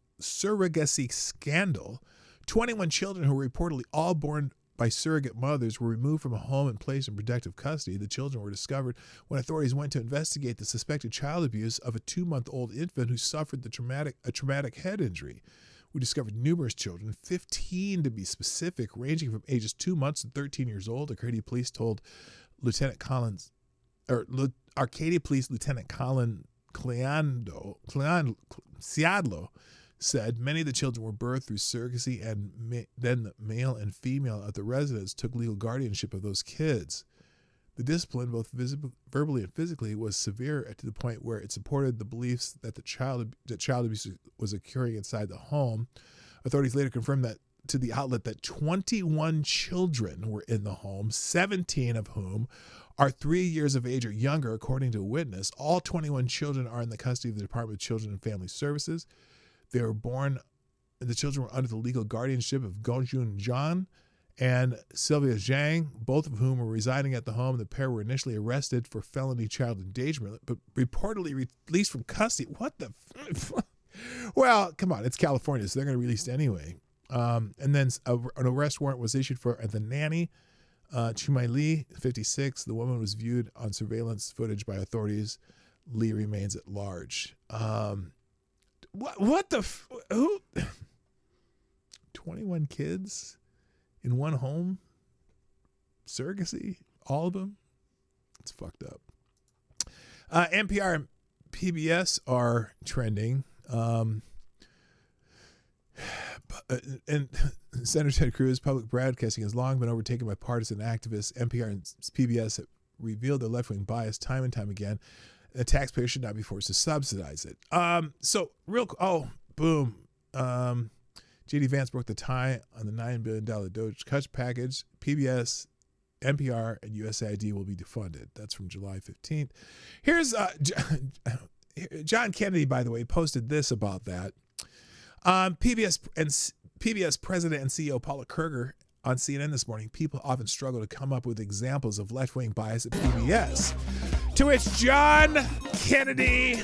scandal, 21 children who were reportedly all born by surrogate mothers were removed from a home and placed in protective custody. The children were discovered when authorities went to investigate the suspected child abuse of a 2-month-old infant who suffered a traumatic head injury. We discovered numerous children, 15 to be specific, ranging from ages 2 months to 13 years old. Arcadia Police told Arcadia Police Lieutenant Colin Ciadlo said many of the children were birthed through surrogacy, and then the male and female at the residence took legal guardianship of those kids. The discipline, both verbally and physically, was severe to the point where it supported the beliefs that child abuse was occurring inside the home. Authorities later confirmed that to the outlet that 21 children were in the home, 17 of whom are 3 years of age or younger, according to a witness. All 21 children are in the custody of the Department of Children and Family Services. The children were under the legal guardianship of Gojun Zhang and Sylvia Zhang, both of whom were residing at the home. The pair were initially arrested for felony child endangerment, but reportedly released from custody. What the? Well, come on, it's California, so they're going to release anyway. And then an arrest warrant was issued for the nanny, Chumai Lee, 56. The woman was viewed on surveillance footage by authorities. Lee remains at large. What the? Who? 21 kids in one home? Surrogacy? All of them? It's fucked up. NPR and PBS are trending. And Senator Ted Cruz, public broadcasting has long been overtaken by partisan activists. NPR and PBS revealed their left-wing bias time and time again. The taxpayer should not be forced to subsidize it. Boom. J.D. Vance broke the tie on the $9 billion Doge cut package. PBS, NPR, and USAID will be defunded. That's from July 15th. Here's John Kennedy, by the way, posted this about that. PBS president and CEO Paula Kerger on CNN this morning, people often struggle to come up with examples of left-wing bias at PBS. To which John Kennedy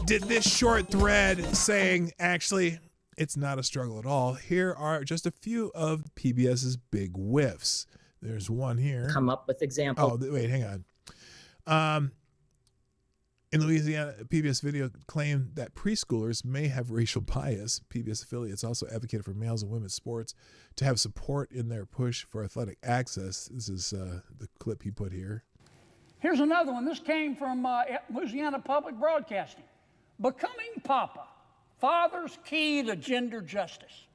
did this short thread saying, actually, it's not a struggle at all. Here are just a few of PBS's big whiffs. There's one here. Come up with examples. Oh, wait, hang on. In Louisiana, PBS Video claimed that preschoolers may have racial bias. PBS affiliates also advocated for males and women's sports to have support in their push for athletic access. This is the clip he put here. Here's another one. This came from Louisiana Public Broadcasting. Becoming Papa, father's key to gender justice.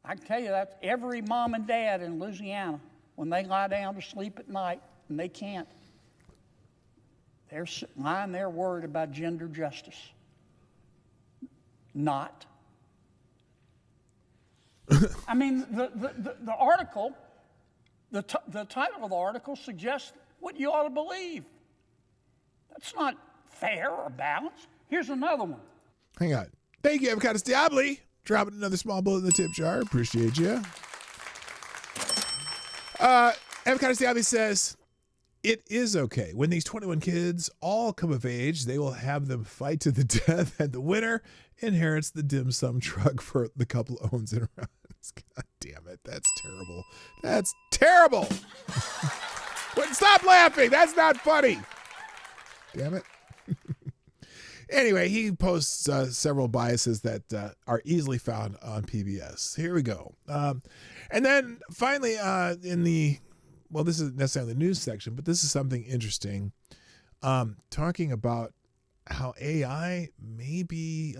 I can tell you that's every mom and dad in Louisiana, when they lie down to sleep at night and they can't, they're lying there worried about gender justice. Not. I mean, the article, the title of the article suggests what you ought to believe. That's not fair or balanced. Here's another one. Hang on. Thank you, Avocados Diabli. Dropping another small bullet in the tip jar. Appreciate you. Avocados Diabli says, it is okay. When these 21 kids all come of age, they will have them fight to the death, and the winner inherits the dim sum truck for the couple owns and runs. God damn it. That's terrible. That's terrible. Stop laughing. That's not funny. Damn it. Anyway, he posts several biases that are easily found on PBS. Here we go. And then finally, this isn't necessarily the news section, but this is something interesting. Talking about how AI may be...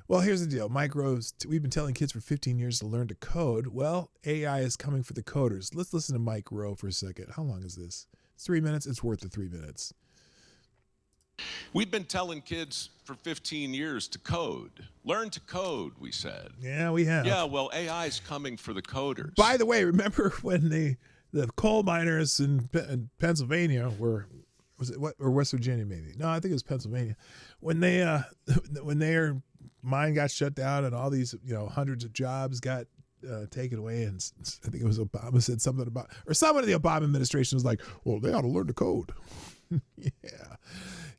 well, here's the deal. Mike Rose, we've been telling kids for 15 years to learn to code. Well, AI is coming for the coders. Let's listen to Mike Rowe for a second. How long is this? It's 3 minutes. It's worth the 3 minutes. We've been telling kids for 15 years to code. Learn to code, we said. Yeah, we have. Yeah, well, AI is coming for the coders. By the way, remember when the coal miners in Pennsylvania or West Virginia maybe? No, I think it was Pennsylvania. When their mine got shut down and all these, hundreds of jobs got taken away, and I think it was Obama said something about, or someone in the Obama administration was like, well, they ought to learn to code.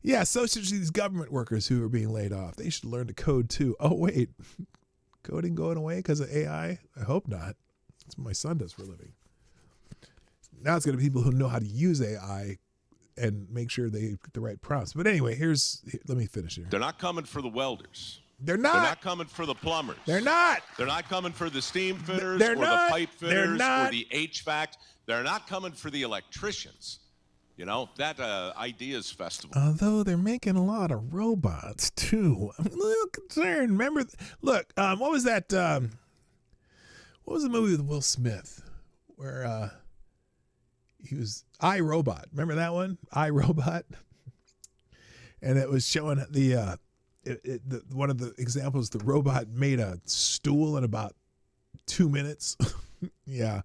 Yeah, so should these government workers who are being laid off. They should learn to code too. Oh, wait. Coding going away because of AI? I hope not. That's what my son does for a living. Now it's going to be people who know how to use AI and make sure they get the right prompts. But anyway, let me finish here. They're not coming for the welders. They're not. They're not coming for the plumbers. They're not. They're not coming for the steam fitters or the pipe fitters or the HVAC. They're not coming for the electricians. That Ideas Festival. Although they're making a lot of robots, too. I'm a little concerned. Remember, look, what was that? What was the movie with Will Smith where he was iRobot? Remember that one? iRobot? And it was showing one of the examples, the robot made a stool in about 2 minutes. Yeah.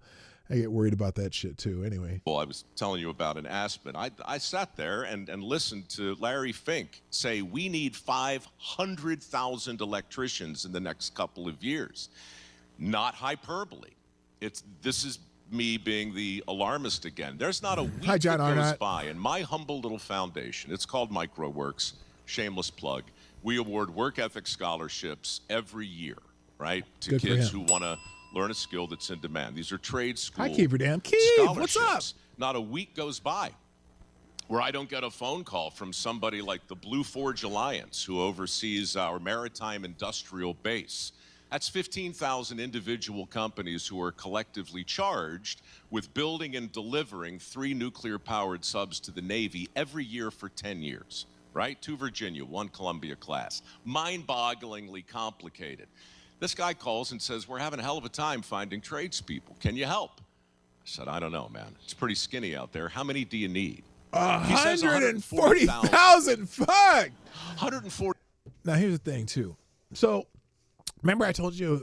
I get worried about that shit too. Anyway. Well, I was telling you about in Aspen. I sat there and listened to Larry Fink say we need 500,000 electricians in the next couple of years. Not hyperbole. This is me being the alarmist again. There's not a week that goes by in my humble little foundation. It's called MicroWorks. Shameless plug. We award work ethic scholarships every year, right, to kids who want to learn a skill that's in demand. These are trade school Hi, Keeper Dam. Keith, what's up? Not a week goes by where I don't get a phone call from somebody like the Blue Forge Alliance, who oversees our maritime industrial base. That's 15,000 individual companies who are collectively charged with building and delivering 3 nuclear-powered subs to the Navy every year for 10 years, right? 2 Virginia, 1 Columbia class. Mind-bogglingly complicated. This guy calls and says, we're having a hell of a time finding tradespeople. Can you help? I said, I don't know, man. It's pretty skinny out there. How many do you need? 140,000. Fuck. 140. Now, here's the thing, too. So, remember I told you,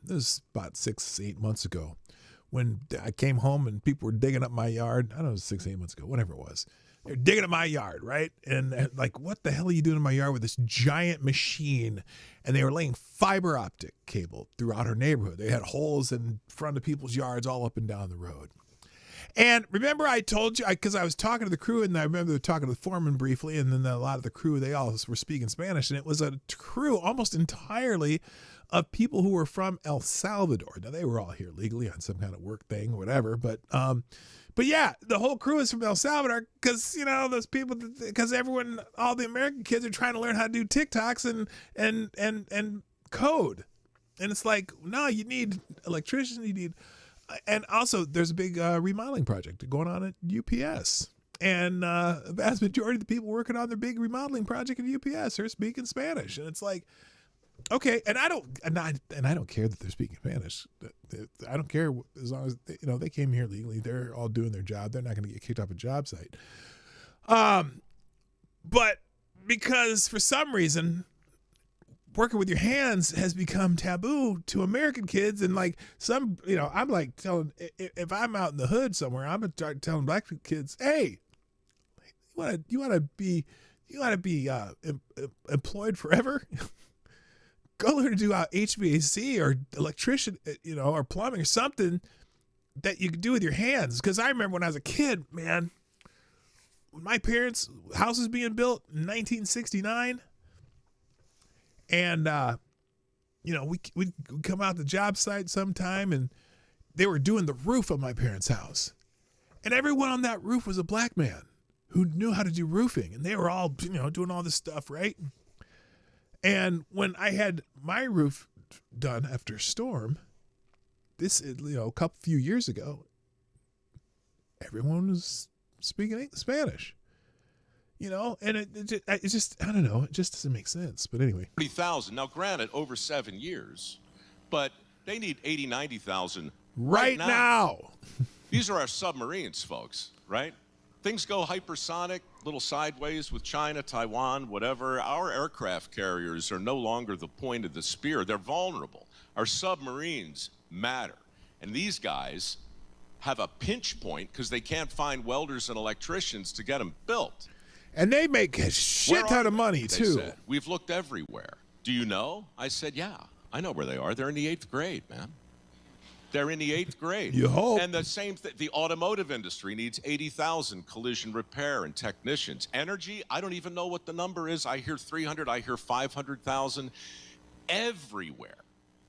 this was about 6-8 months ago, when I came home and people were digging up my yard. I don't know, it was 6-8 months ago, whatever it was. They're digging up my yard, right? And like, what the hell are you doing in my yard with this giant machine? And they were laying fiber optic cable throughout our neighborhood. They had holes in front of people's yards all up and down the road. And remember I told you, because I was talking to the crew, and I remember talking to the foreman briefly, and then a lot of the crew, they all were speaking Spanish, and it was a crew almost entirely of people who were from El Salvador. Now, they were all here legally on some kind of work thing, whatever, but yeah, the whole crew is from El Salvador because, you know, those people, because everyone, all the American kids are trying to learn how to do TikToks and code. And it's like, no, you need electricians, you need, and also there's a big remodeling project going on at UPS. And a vast majority of the people working on their big remodeling project at UPS are speaking Spanish. And it's like, okay, and I don't care that they're speaking Spanish. I don't care as long as they came here legally. They're all doing their job. They're not going to get kicked off a job site. But because for some reason working with your hands has become taboo to American kids, and like some, I'm like telling, if I'm out in the hood somewhere, I'm gonna start telling black kids, hey, you want to be employed forever. Go learn to do HVAC or electrician, or plumbing or something that you can do with your hands. Because I remember when I was a kid, man, when my parents' house was being built in 1969, and we'd come out to the job site sometime, and they were doing the roof of my parents' house, and everyone on that roof was a black man who knew how to do roofing, and they were all doing all this stuff, right? And when I had my roof done after a storm, a few years ago, everyone was speaking Spanish, and it just, I don't know, it just doesn't make sense. But anyway. 30,000. Now, granted, over 7 years, but they need 80, 90,000 right now. These are our submarines, folks, right? Things go hypersonic, little sideways with China, Taiwan, whatever. Our aircraft carriers are no longer the point of the spear. They're vulnerable. Our submarines matter. And these guys have a pinch point because they can't find welders and electricians to get them built. And they make a shit ton of money, too. Said, we've looked everywhere. Do you know? I said, yeah, I know where they are. They're in the 8th grade, man. They're in the 8th grade. You hope. And the same thing, the automotive industry needs 80,000 collision repair and technicians. Energy, I don't even know what the number is. I hear 300, I hear 500,000 everywhere.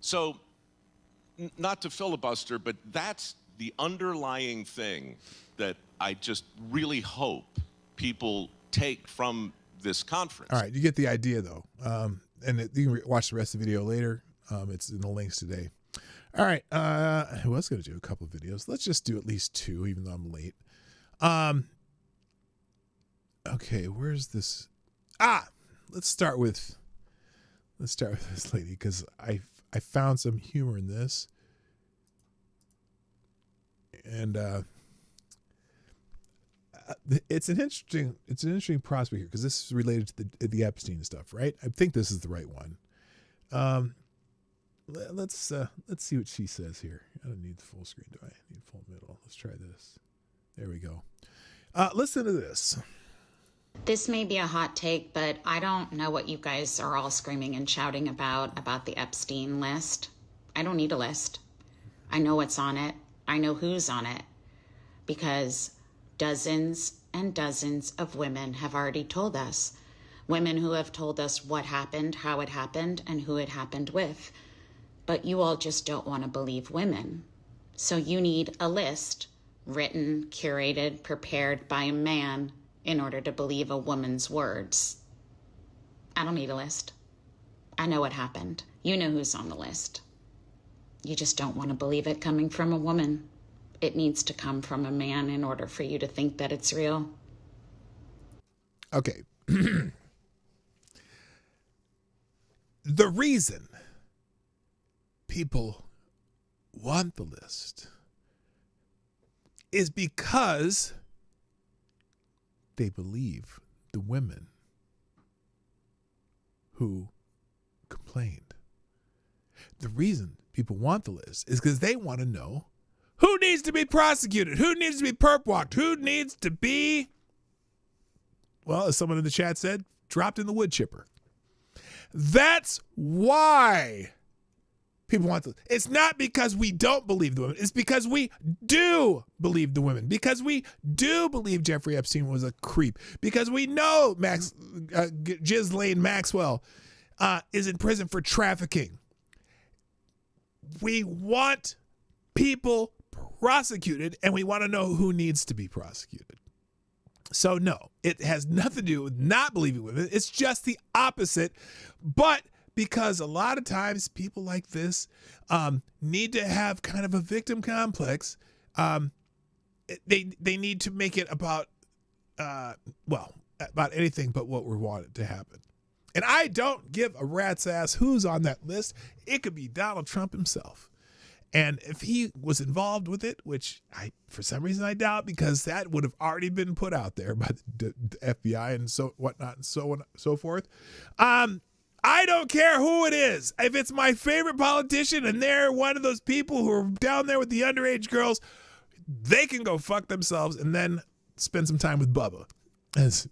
So, not to filibuster, but that's the underlying thing that I just really hope people take from this conference. All right, you get the idea, though. And you can watch the rest of the video later. It's in the links today. All right, I was going to do a couple of videos. Let's just do at least 2, even though I'm late. Okay, where's this? Let's start with this lady, because I found some humor in this, and it's an interesting prospect here, because this is related to the Epstein stuff, right? I think this is the right one. Let's see what she says here. I don't need the full screen, do I? I need full middle. Let's try this. There we go. Listen to this. This may be a hot take, but I don't know what you guys are all screaming and shouting about the Epstein list. I don't need a list. I know what's on it. I know who's on it, because dozens and dozens of women have already told us. Women who have told us what happened, how it happened, and who it happened with. But you all just don't want to believe women. So you need a list, written, curated, prepared by a man in order to believe a woman's words. I don't need a list. I know what happened. You know who's on the list. You just don't want to believe it coming from a woman. It needs to come from a man in order for you to think that it's real. Okay. The reason people want the list is because they believe the women who complained. The reason people want the list is because they want to know who needs to be prosecuted, who needs to be perp walked, who needs to be, well, as someone in the chat said, dropped in the wood chipper. That's why people want this. It's not because we don't believe the women. It's because we do believe the women. Because we do believe Jeffrey Epstein was a creep. Because we know Ghislaine Maxwell is in prison for trafficking. We want people prosecuted, and we want to know who needs to be prosecuted. So no, it has nothing to do with not believing women. It's just the opposite. But because a lot of times people like this need to have kind of a victim complex, they need to make it about about anything but what we want it to happen. And I don't give a rat's ass who's on that list. It could be Donald Trump himself. And if he was involved with it, which for some reason I doubt, because that would have already been put out there by the FBI and so whatnot and so on and so forth. I don't care who it is. If it's my favorite politician and they're one of those people who are down there with the underage girls, they can go fuck themselves and then spend some time with Bubba, as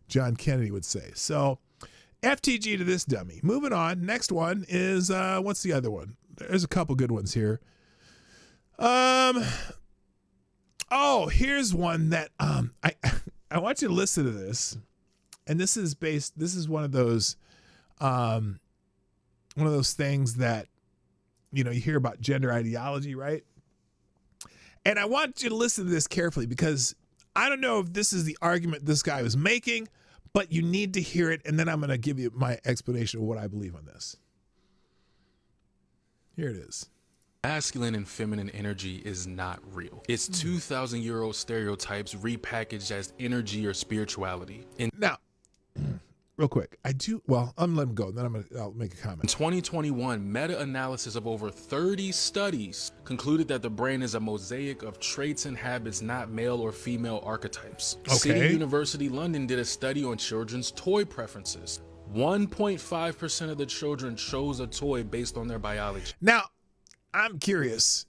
John Kennedy would say. So FTG to this dummy. Moving on. Next one is, what's the other one? There's a couple good ones here. Here's one that I want you to listen to this. And this is one of those things that, you hear about gender ideology, right? And I want you to listen to this carefully, because I don't know if this is the argument this guy was making, but you need to hear it, and then I'm going to give you my explanation of what I believe on this. Here it is. Masculine and feminine energy is not real. It's 2,000-year-old stereotypes repackaged as energy or spirituality. Now, real quick, I'm letting him go, and then I'll make a comment. In 2021, meta-analysis of over 30 studies concluded that the brain is a mosaic of traits and habits, not male or female archetypes. Okay. City University London did a study on children's toy preferences. 1.5% of the children chose a toy based on their biology. Now, I'm curious.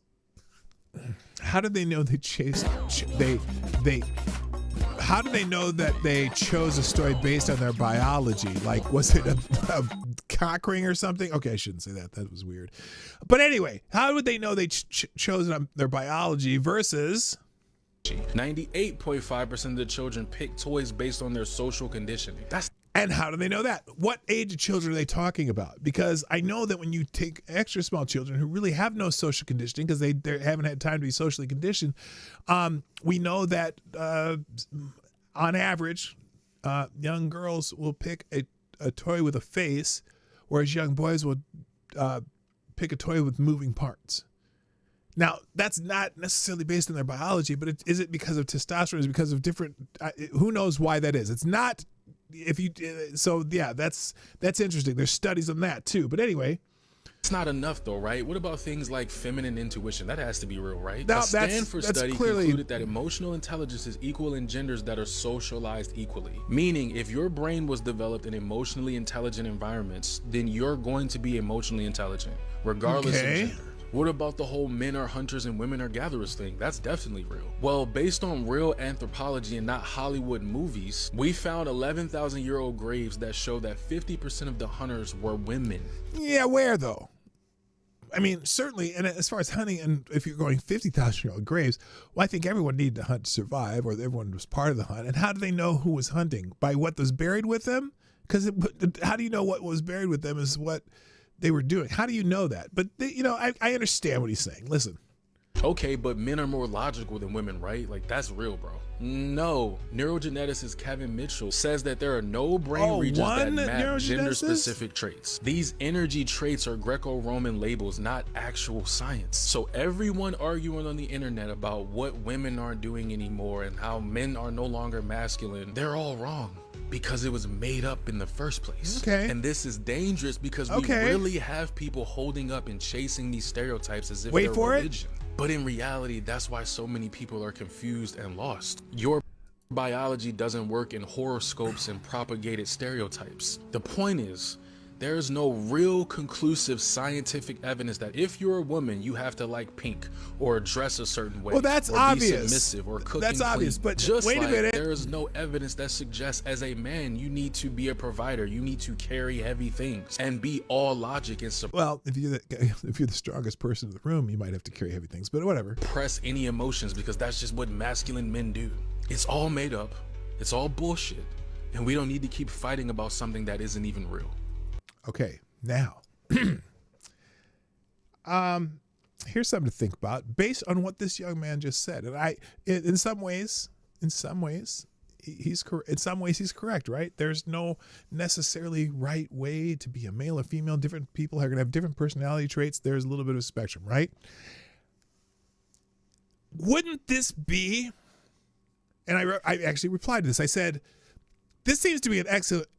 How did they know how do they know that they chose a story based on their biology? Like, was it a cock ring or something? Okay, I shouldn't say that. That was weird. But anyway, how would they know they chose it on their biology versus 98.5% of the children picked toys based on their social conditioning. And how do they know that? What age of children are they talking about? Because I know that when you take extra small children who really have no social conditioning because they haven't had time to be socially conditioned, we know that on average, young girls will pick a toy with a face, whereas young boys will pick a toy with moving parts. Now, that's not necessarily based on their biology, but is it because of testosterone? Is it because of different? Who knows why that is? It's not. That's interesting. There's studies on that too. But anyway, it's not enough though, right? What about things like feminine intuition? That has to be real, right? Now, a Stanford study clearly concluded that emotional intelligence is equal in genders that are socialized equally. Meaning, if your brain was developed in emotionally intelligent environments, then you're going to be emotionally intelligent, regardless of gender. What about the whole men are hunters and women are gatherers thing? That's definitely real. Well, based on real anthropology and not Hollywood movies, we found 11,000-year-old graves that show that 50% of the hunters were women. Yeah, where though? I mean, certainly, and as far as hunting, and if you're going 50,000-year-old graves, well, I think everyone needed to hunt to survive, or everyone was part of the hunt. And how do they know who was hunting? By what was buried with them? Because how do you know what was buried with them is what they were doing? How do you know that? But I understand what he's saying. Listen. Okay, but men are more logical than women, right? Like, that's real, bro. No, neurogeneticist Kevin Mitchell says that there are no brain regions that map gender-specific traits. These energy traits are Greco-Roman labels, not actual science. So everyone arguing on the internet about what women aren't doing anymore and how men are no longer masculine, they're all wrong. Because it was made up in the first place. Okay. And this is dangerous because we really have people holding up and chasing these stereotypes as if they're religion. But in reality, that's why so many people are confused and lost. Your biology doesn't work in horoscopes and propagated stereotypes. The point is, there is no real conclusive scientific evidence that if you're a woman, you have to like pink or dress a certain way. Well, that's or obvious. Be submissive or cook That's and obvious, clean. but just wait a like minute. there is no evidence that suggests as a man you need to be a provider, you need to carry heavy things and be all logic and well, if you're the strongest person in the room, you might have to carry heavy things, but whatever. Suppress any emotions because that's just what masculine men do. It's all made up. It's all bullshit, and we don't need to keep fighting about something that isn't even real. Okay. Now, here's something to think about based on what this young man just said. And in some ways, he's correct, right? There's no necessarily right way to be a male or female. Different people are going to have different personality traits. There's a little bit of a spectrum, right? Wouldn't this be, and I actually replied to this. I said, this seems to be an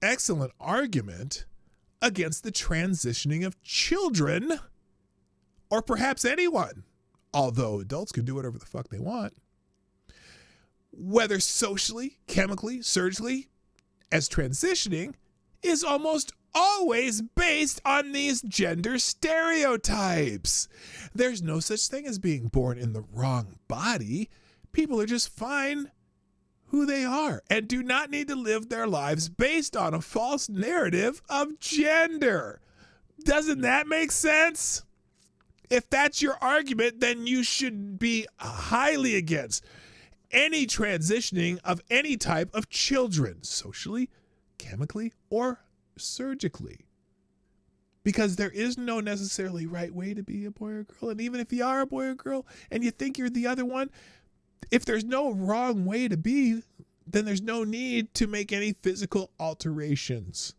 excellent argument against the transitioning of children, or perhaps anyone, although adults can do whatever the fuck they want, whether socially, chemically, surgically, as transitioning is almost always based on these gender stereotypes. There's no such thing as being born in the wrong body. People are just fine who they are and do not need to live their lives based on a false narrative of gender. Doesn't that make sense? If that's your argument, then you should be highly against any transitioning of any type of children, socially, chemically, or surgically. Because there is no necessarily right way to be a boy or girl. And even if you are a boy or girl and you think you're the other one, if there's no wrong way to be, then there's no need to make any physical alterations.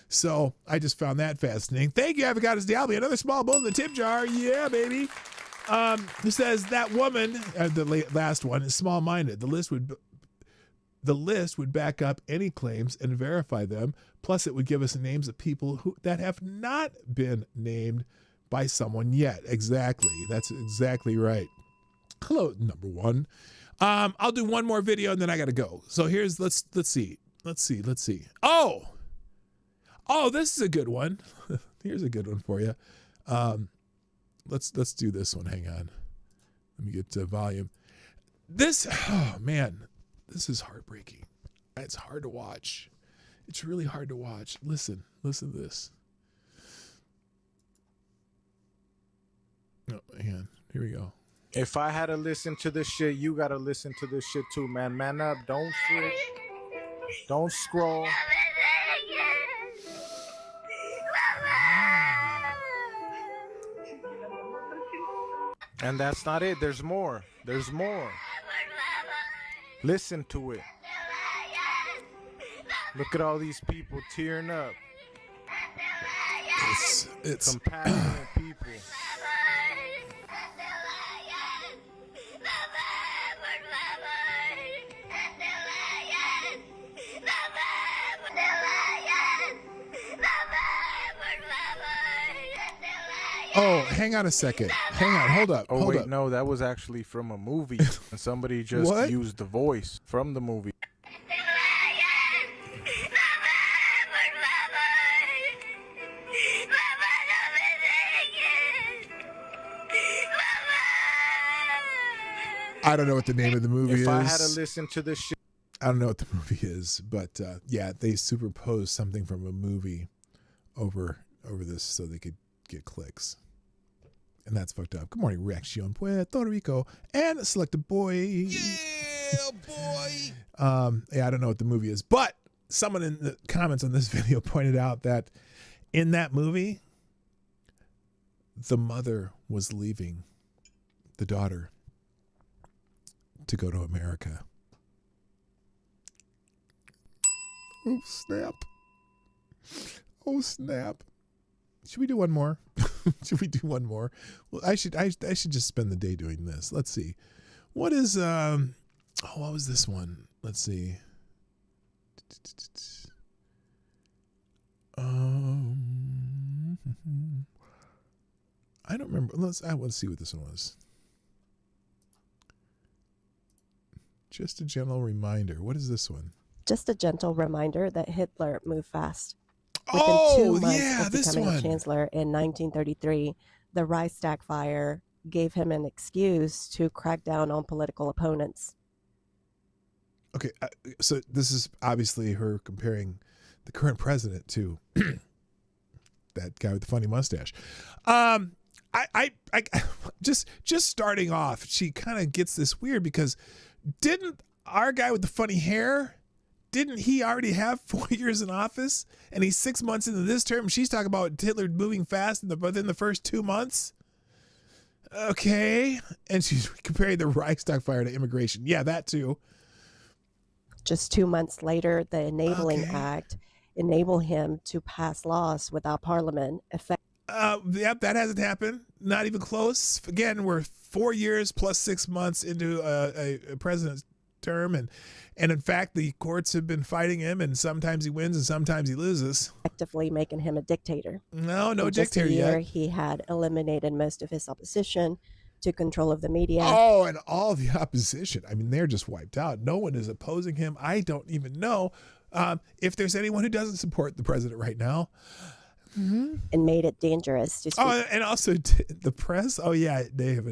So I just found that fascinating. Thank you, Avocados Diablo. Another small bowl in the tip jar. Yeah, baby. It says that woman, the last one, is small-minded. The list would back up any claims and verify them. Plus, it would give us names of people that have not been named by someone yet. Exactly. That's exactly right. Hello, number one. I'll do one more video and then I gotta go. So here's let's see. Oh, this is a good one. Here's a good one for you. Let's do this one. Hang on. Let me get to volume. Oh man, this is heartbreaking. It's hard to watch. It's really hard to watch. Listen to this. Oh, hang on. Here we go. If I had to listen to this shit, you gotta listen to this shit too, man. Man up, don't flick, don't scroll. And that's not it. There's more. There's more. Listen to it. Look at all these people tearing up. It's compassionate people. Oh, hang on a second. Hang on, hold up. Oh, wait, no, that was actually from a movie. And somebody just used the voice from the movie. I don't know what the name of the movie is. If I had to listen to this shit. I don't know what the movie is, but yeah, they superposed something from a movie over this so they could get clicks. And that's fucked up. Good morning, Reaction Puerto Rico and Selected Boy. Yeah, boy. Yeah, I don't know what the movie is, but someone in the comments on this video pointed out that in that movie, the mother was leaving the daughter to go to America. Oh, snap. Oh, snap. Should we do one more? Should we do one more? Well, I should just spend the day doing this. Let's see. What is what was this one? Let's see. I don't remember. I want to see what this one was. Just a gentle reminder. What is this one? Just a gentle reminder that Hitler moved fast. Within 2 months of becoming a chancellor in 1933, the Reichstag fire gave him an excuse to crack down on political opponents. Okay, so this is obviously her comparing the current president to that guy with the funny mustache. I just starting off, she kind of gets this weird because didn't our guy with the funny hair, didn't he already have 4 years in office? And he's 6 months into this term. She's talking about Hitler moving fast within the first 2 months. Okay. And she's comparing the Reichstag fire to immigration. Yeah, that too. Just 2 months later, the Enabling Act enabled him to pass laws without Parliament. Yep, that hasn't happened. Not even close. Again, we're 4 years plus 6 months into a president's term, and in fact, the courts have been fighting him, and sometimes he wins and sometimes he loses. Effectively making him a dictator. No In just dictator a year, yet. He had eliminated most of his opposition to control of the media. Oh, and all the opposition. I mean, they're just wiped out. No one is opposing him. I don't even know if there's anyone who doesn't support the president right now. And made it dangerous to speak. Oh, and also the press. Oh, yeah, they have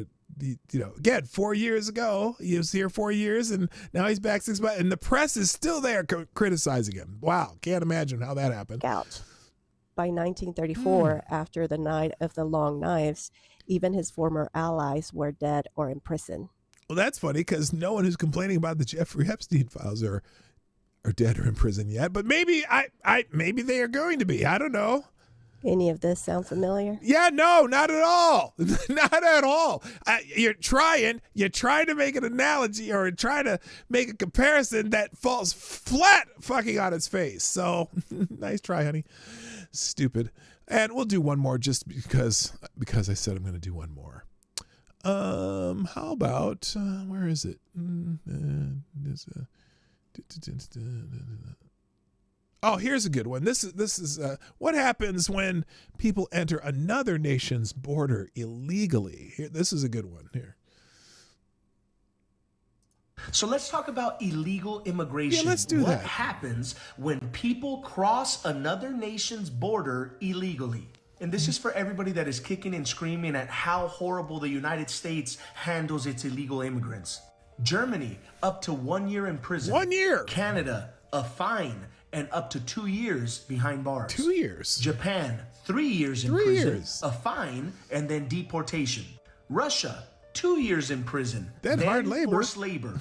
again, 4 years ago, he was here 4 years, and now he's back 6 months, and the press is still there criticizing him. Wow, can't imagine how that happened. By 1934, after the Night of the Long Knives, even his former allies were dead or in prison. Well, that's funny because no one who's complaining about the Jeffrey Epstein files are dead or in prison yet, but maybe maybe they are going to be. I don't know. Any of this sound familiar? Yeah, no, not at all. Not at all. You're trying to make an analogy or try to make a comparison that falls flat fucking on its face. So nice try, honey. Stupid. And we'll do one more just because I said I'm going to do one more. How about, where is it? Oh, here's a good one. This is what happens when people enter another nation's border illegally. Here, this is a good one here. So let's talk about illegal immigration. Yeah, let's do what that. happens when people cross another nation's border illegally? And this is for everybody that is kicking and screaming at how horrible the United States handles its illegal immigrants. Germany, up to 1 year in prison. 1 year. Canada, a fine and up to 2 years behind bars. 2 years. Japan, 3 years in 3 prison, years. a fine, and then deportation. Russia, 2 years in prison, Then hard labor. forced labor.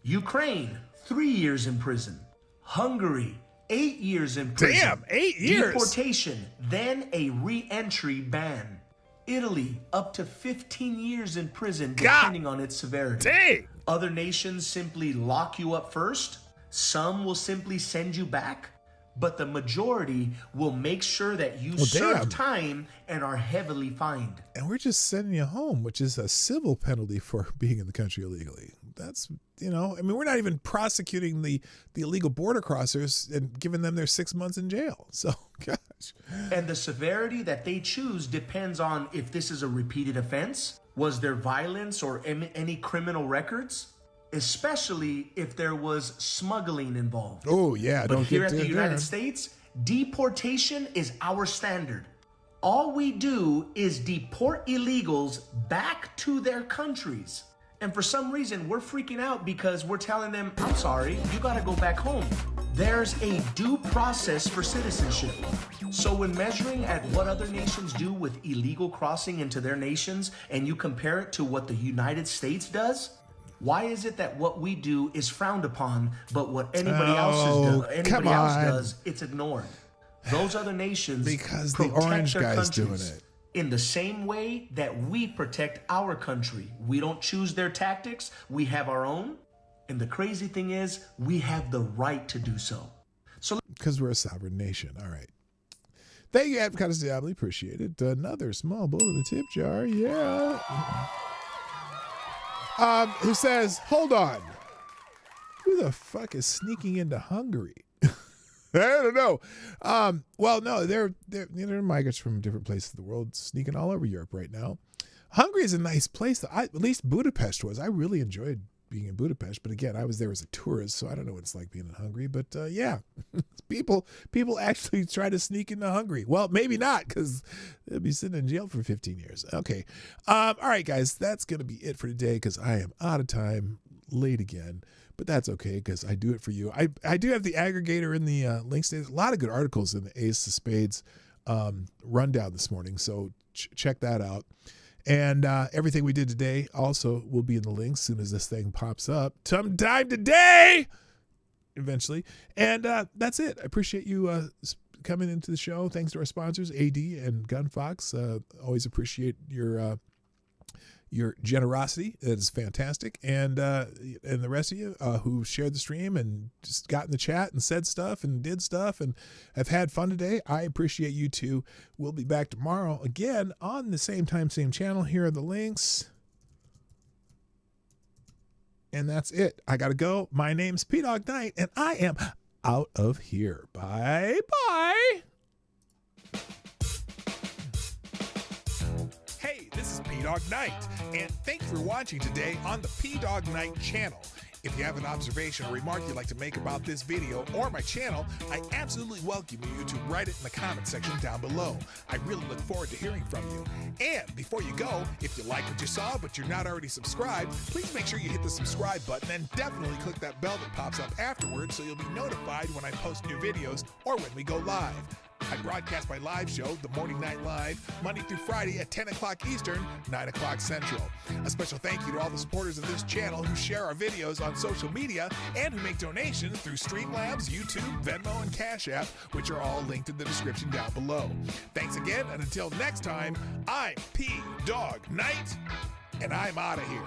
Ukraine, 3 years in prison. Hungary, 8 years in prison. Damn, 8 years. Deportation, then a re-entry ban. Italy, up to 15 years in prison, depending on its severity. Dang. Other nations simply lock you up first. Some will simply send you back, but the majority will make sure that you serve time and are heavily fined. And we're just sending you home, which is a civil penalty for being in the country illegally. That's, I mean, we're not even prosecuting the illegal border crossers and giving them their 6 months in jail. So, gosh. And the severity that they choose depends on if this is a repeated offense, was there violence or any criminal records? Especially if there was smuggling involved. Oh, yeah. But Don't here get at the there. United States, deportation is our standard. All we do is deport illegals back to their countries. And for some reason, we're freaking out because we're telling them, I'm sorry, you gotta go back home. There's a due process for citizenship. So when measuring at what other nations do with illegal crossing into their nations, and you compare it to what the United States does, why is it that what we do is frowned upon, but what anybody else does, it's ignored? Those other nations because the protect orange their guy's doing countries it. in the same way that we protect our country. We don't choose their tactics. We have our own. And the crazy thing is, we have the right to do so. Because we're a sovereign nation. All right. Thank you, Avocados Diablo. Appreciate it. Another small bowl in the tip jar. Yeah. Who says, hold on. Who the fuck is sneaking into Hungary? I don't know. Well, no, they're migrants from different places of the world sneaking all over Europe right now. Hungary is a nice place. At least Budapest was. I really enjoyed being in Budapest. But again, I was there as a tourist, so I don't know what it's like being in Hungary. But yeah, people actually try to sneak into Hungary. Well, maybe not, because they'll be sitting in jail for 15 years. Okay. All right, guys, that's going to be it for today because I am out of time, late again. But that's okay because I do it for you. I do have the aggregator in the links. There's a lot of good articles in the Ace of Spades rundown this morning, so check that out. And everything we did today also will be in the links as soon as this thing pops up sometime today, eventually. And that's it. I appreciate you coming into the show. Thanks to our sponsors, AD and Gunfox. Always appreciate your generosity. That is fantastic. And the rest of you who shared the stream and just got in the chat and said stuff and did stuff and have had fun today, I appreciate you too. We'll be back tomorrow again on the same time, same channel. Here are the links. And that's it. I got to go. My name's PDawgKnight, and I am out of here. Bye-bye. This is Dawg Knight, and thank you for watching today on the PDawgKnight channel. If you have an observation or remark you'd like to make about this video or my channel, I absolutely welcome you to write it in the comment section down below. I really look forward to hearing from you. And before you go, if you like what you saw but you're not already subscribed, please make sure you hit the subscribe button and definitely click that bell that pops up afterwards so you'll be notified when I post new videos or when we go live. I broadcast my live show, The Morning Night Live, Monday through Friday at 10 o'clock Eastern, 9 o'clock Central. A special thank you to all the supporters of this channel who share our videos on social media and who make donations through Streamlabs, YouTube, Venmo, and Cashapp, which are all linked in the description down below. Thanks again, and until next time, I'm PDawgKnight, and I'm out of here.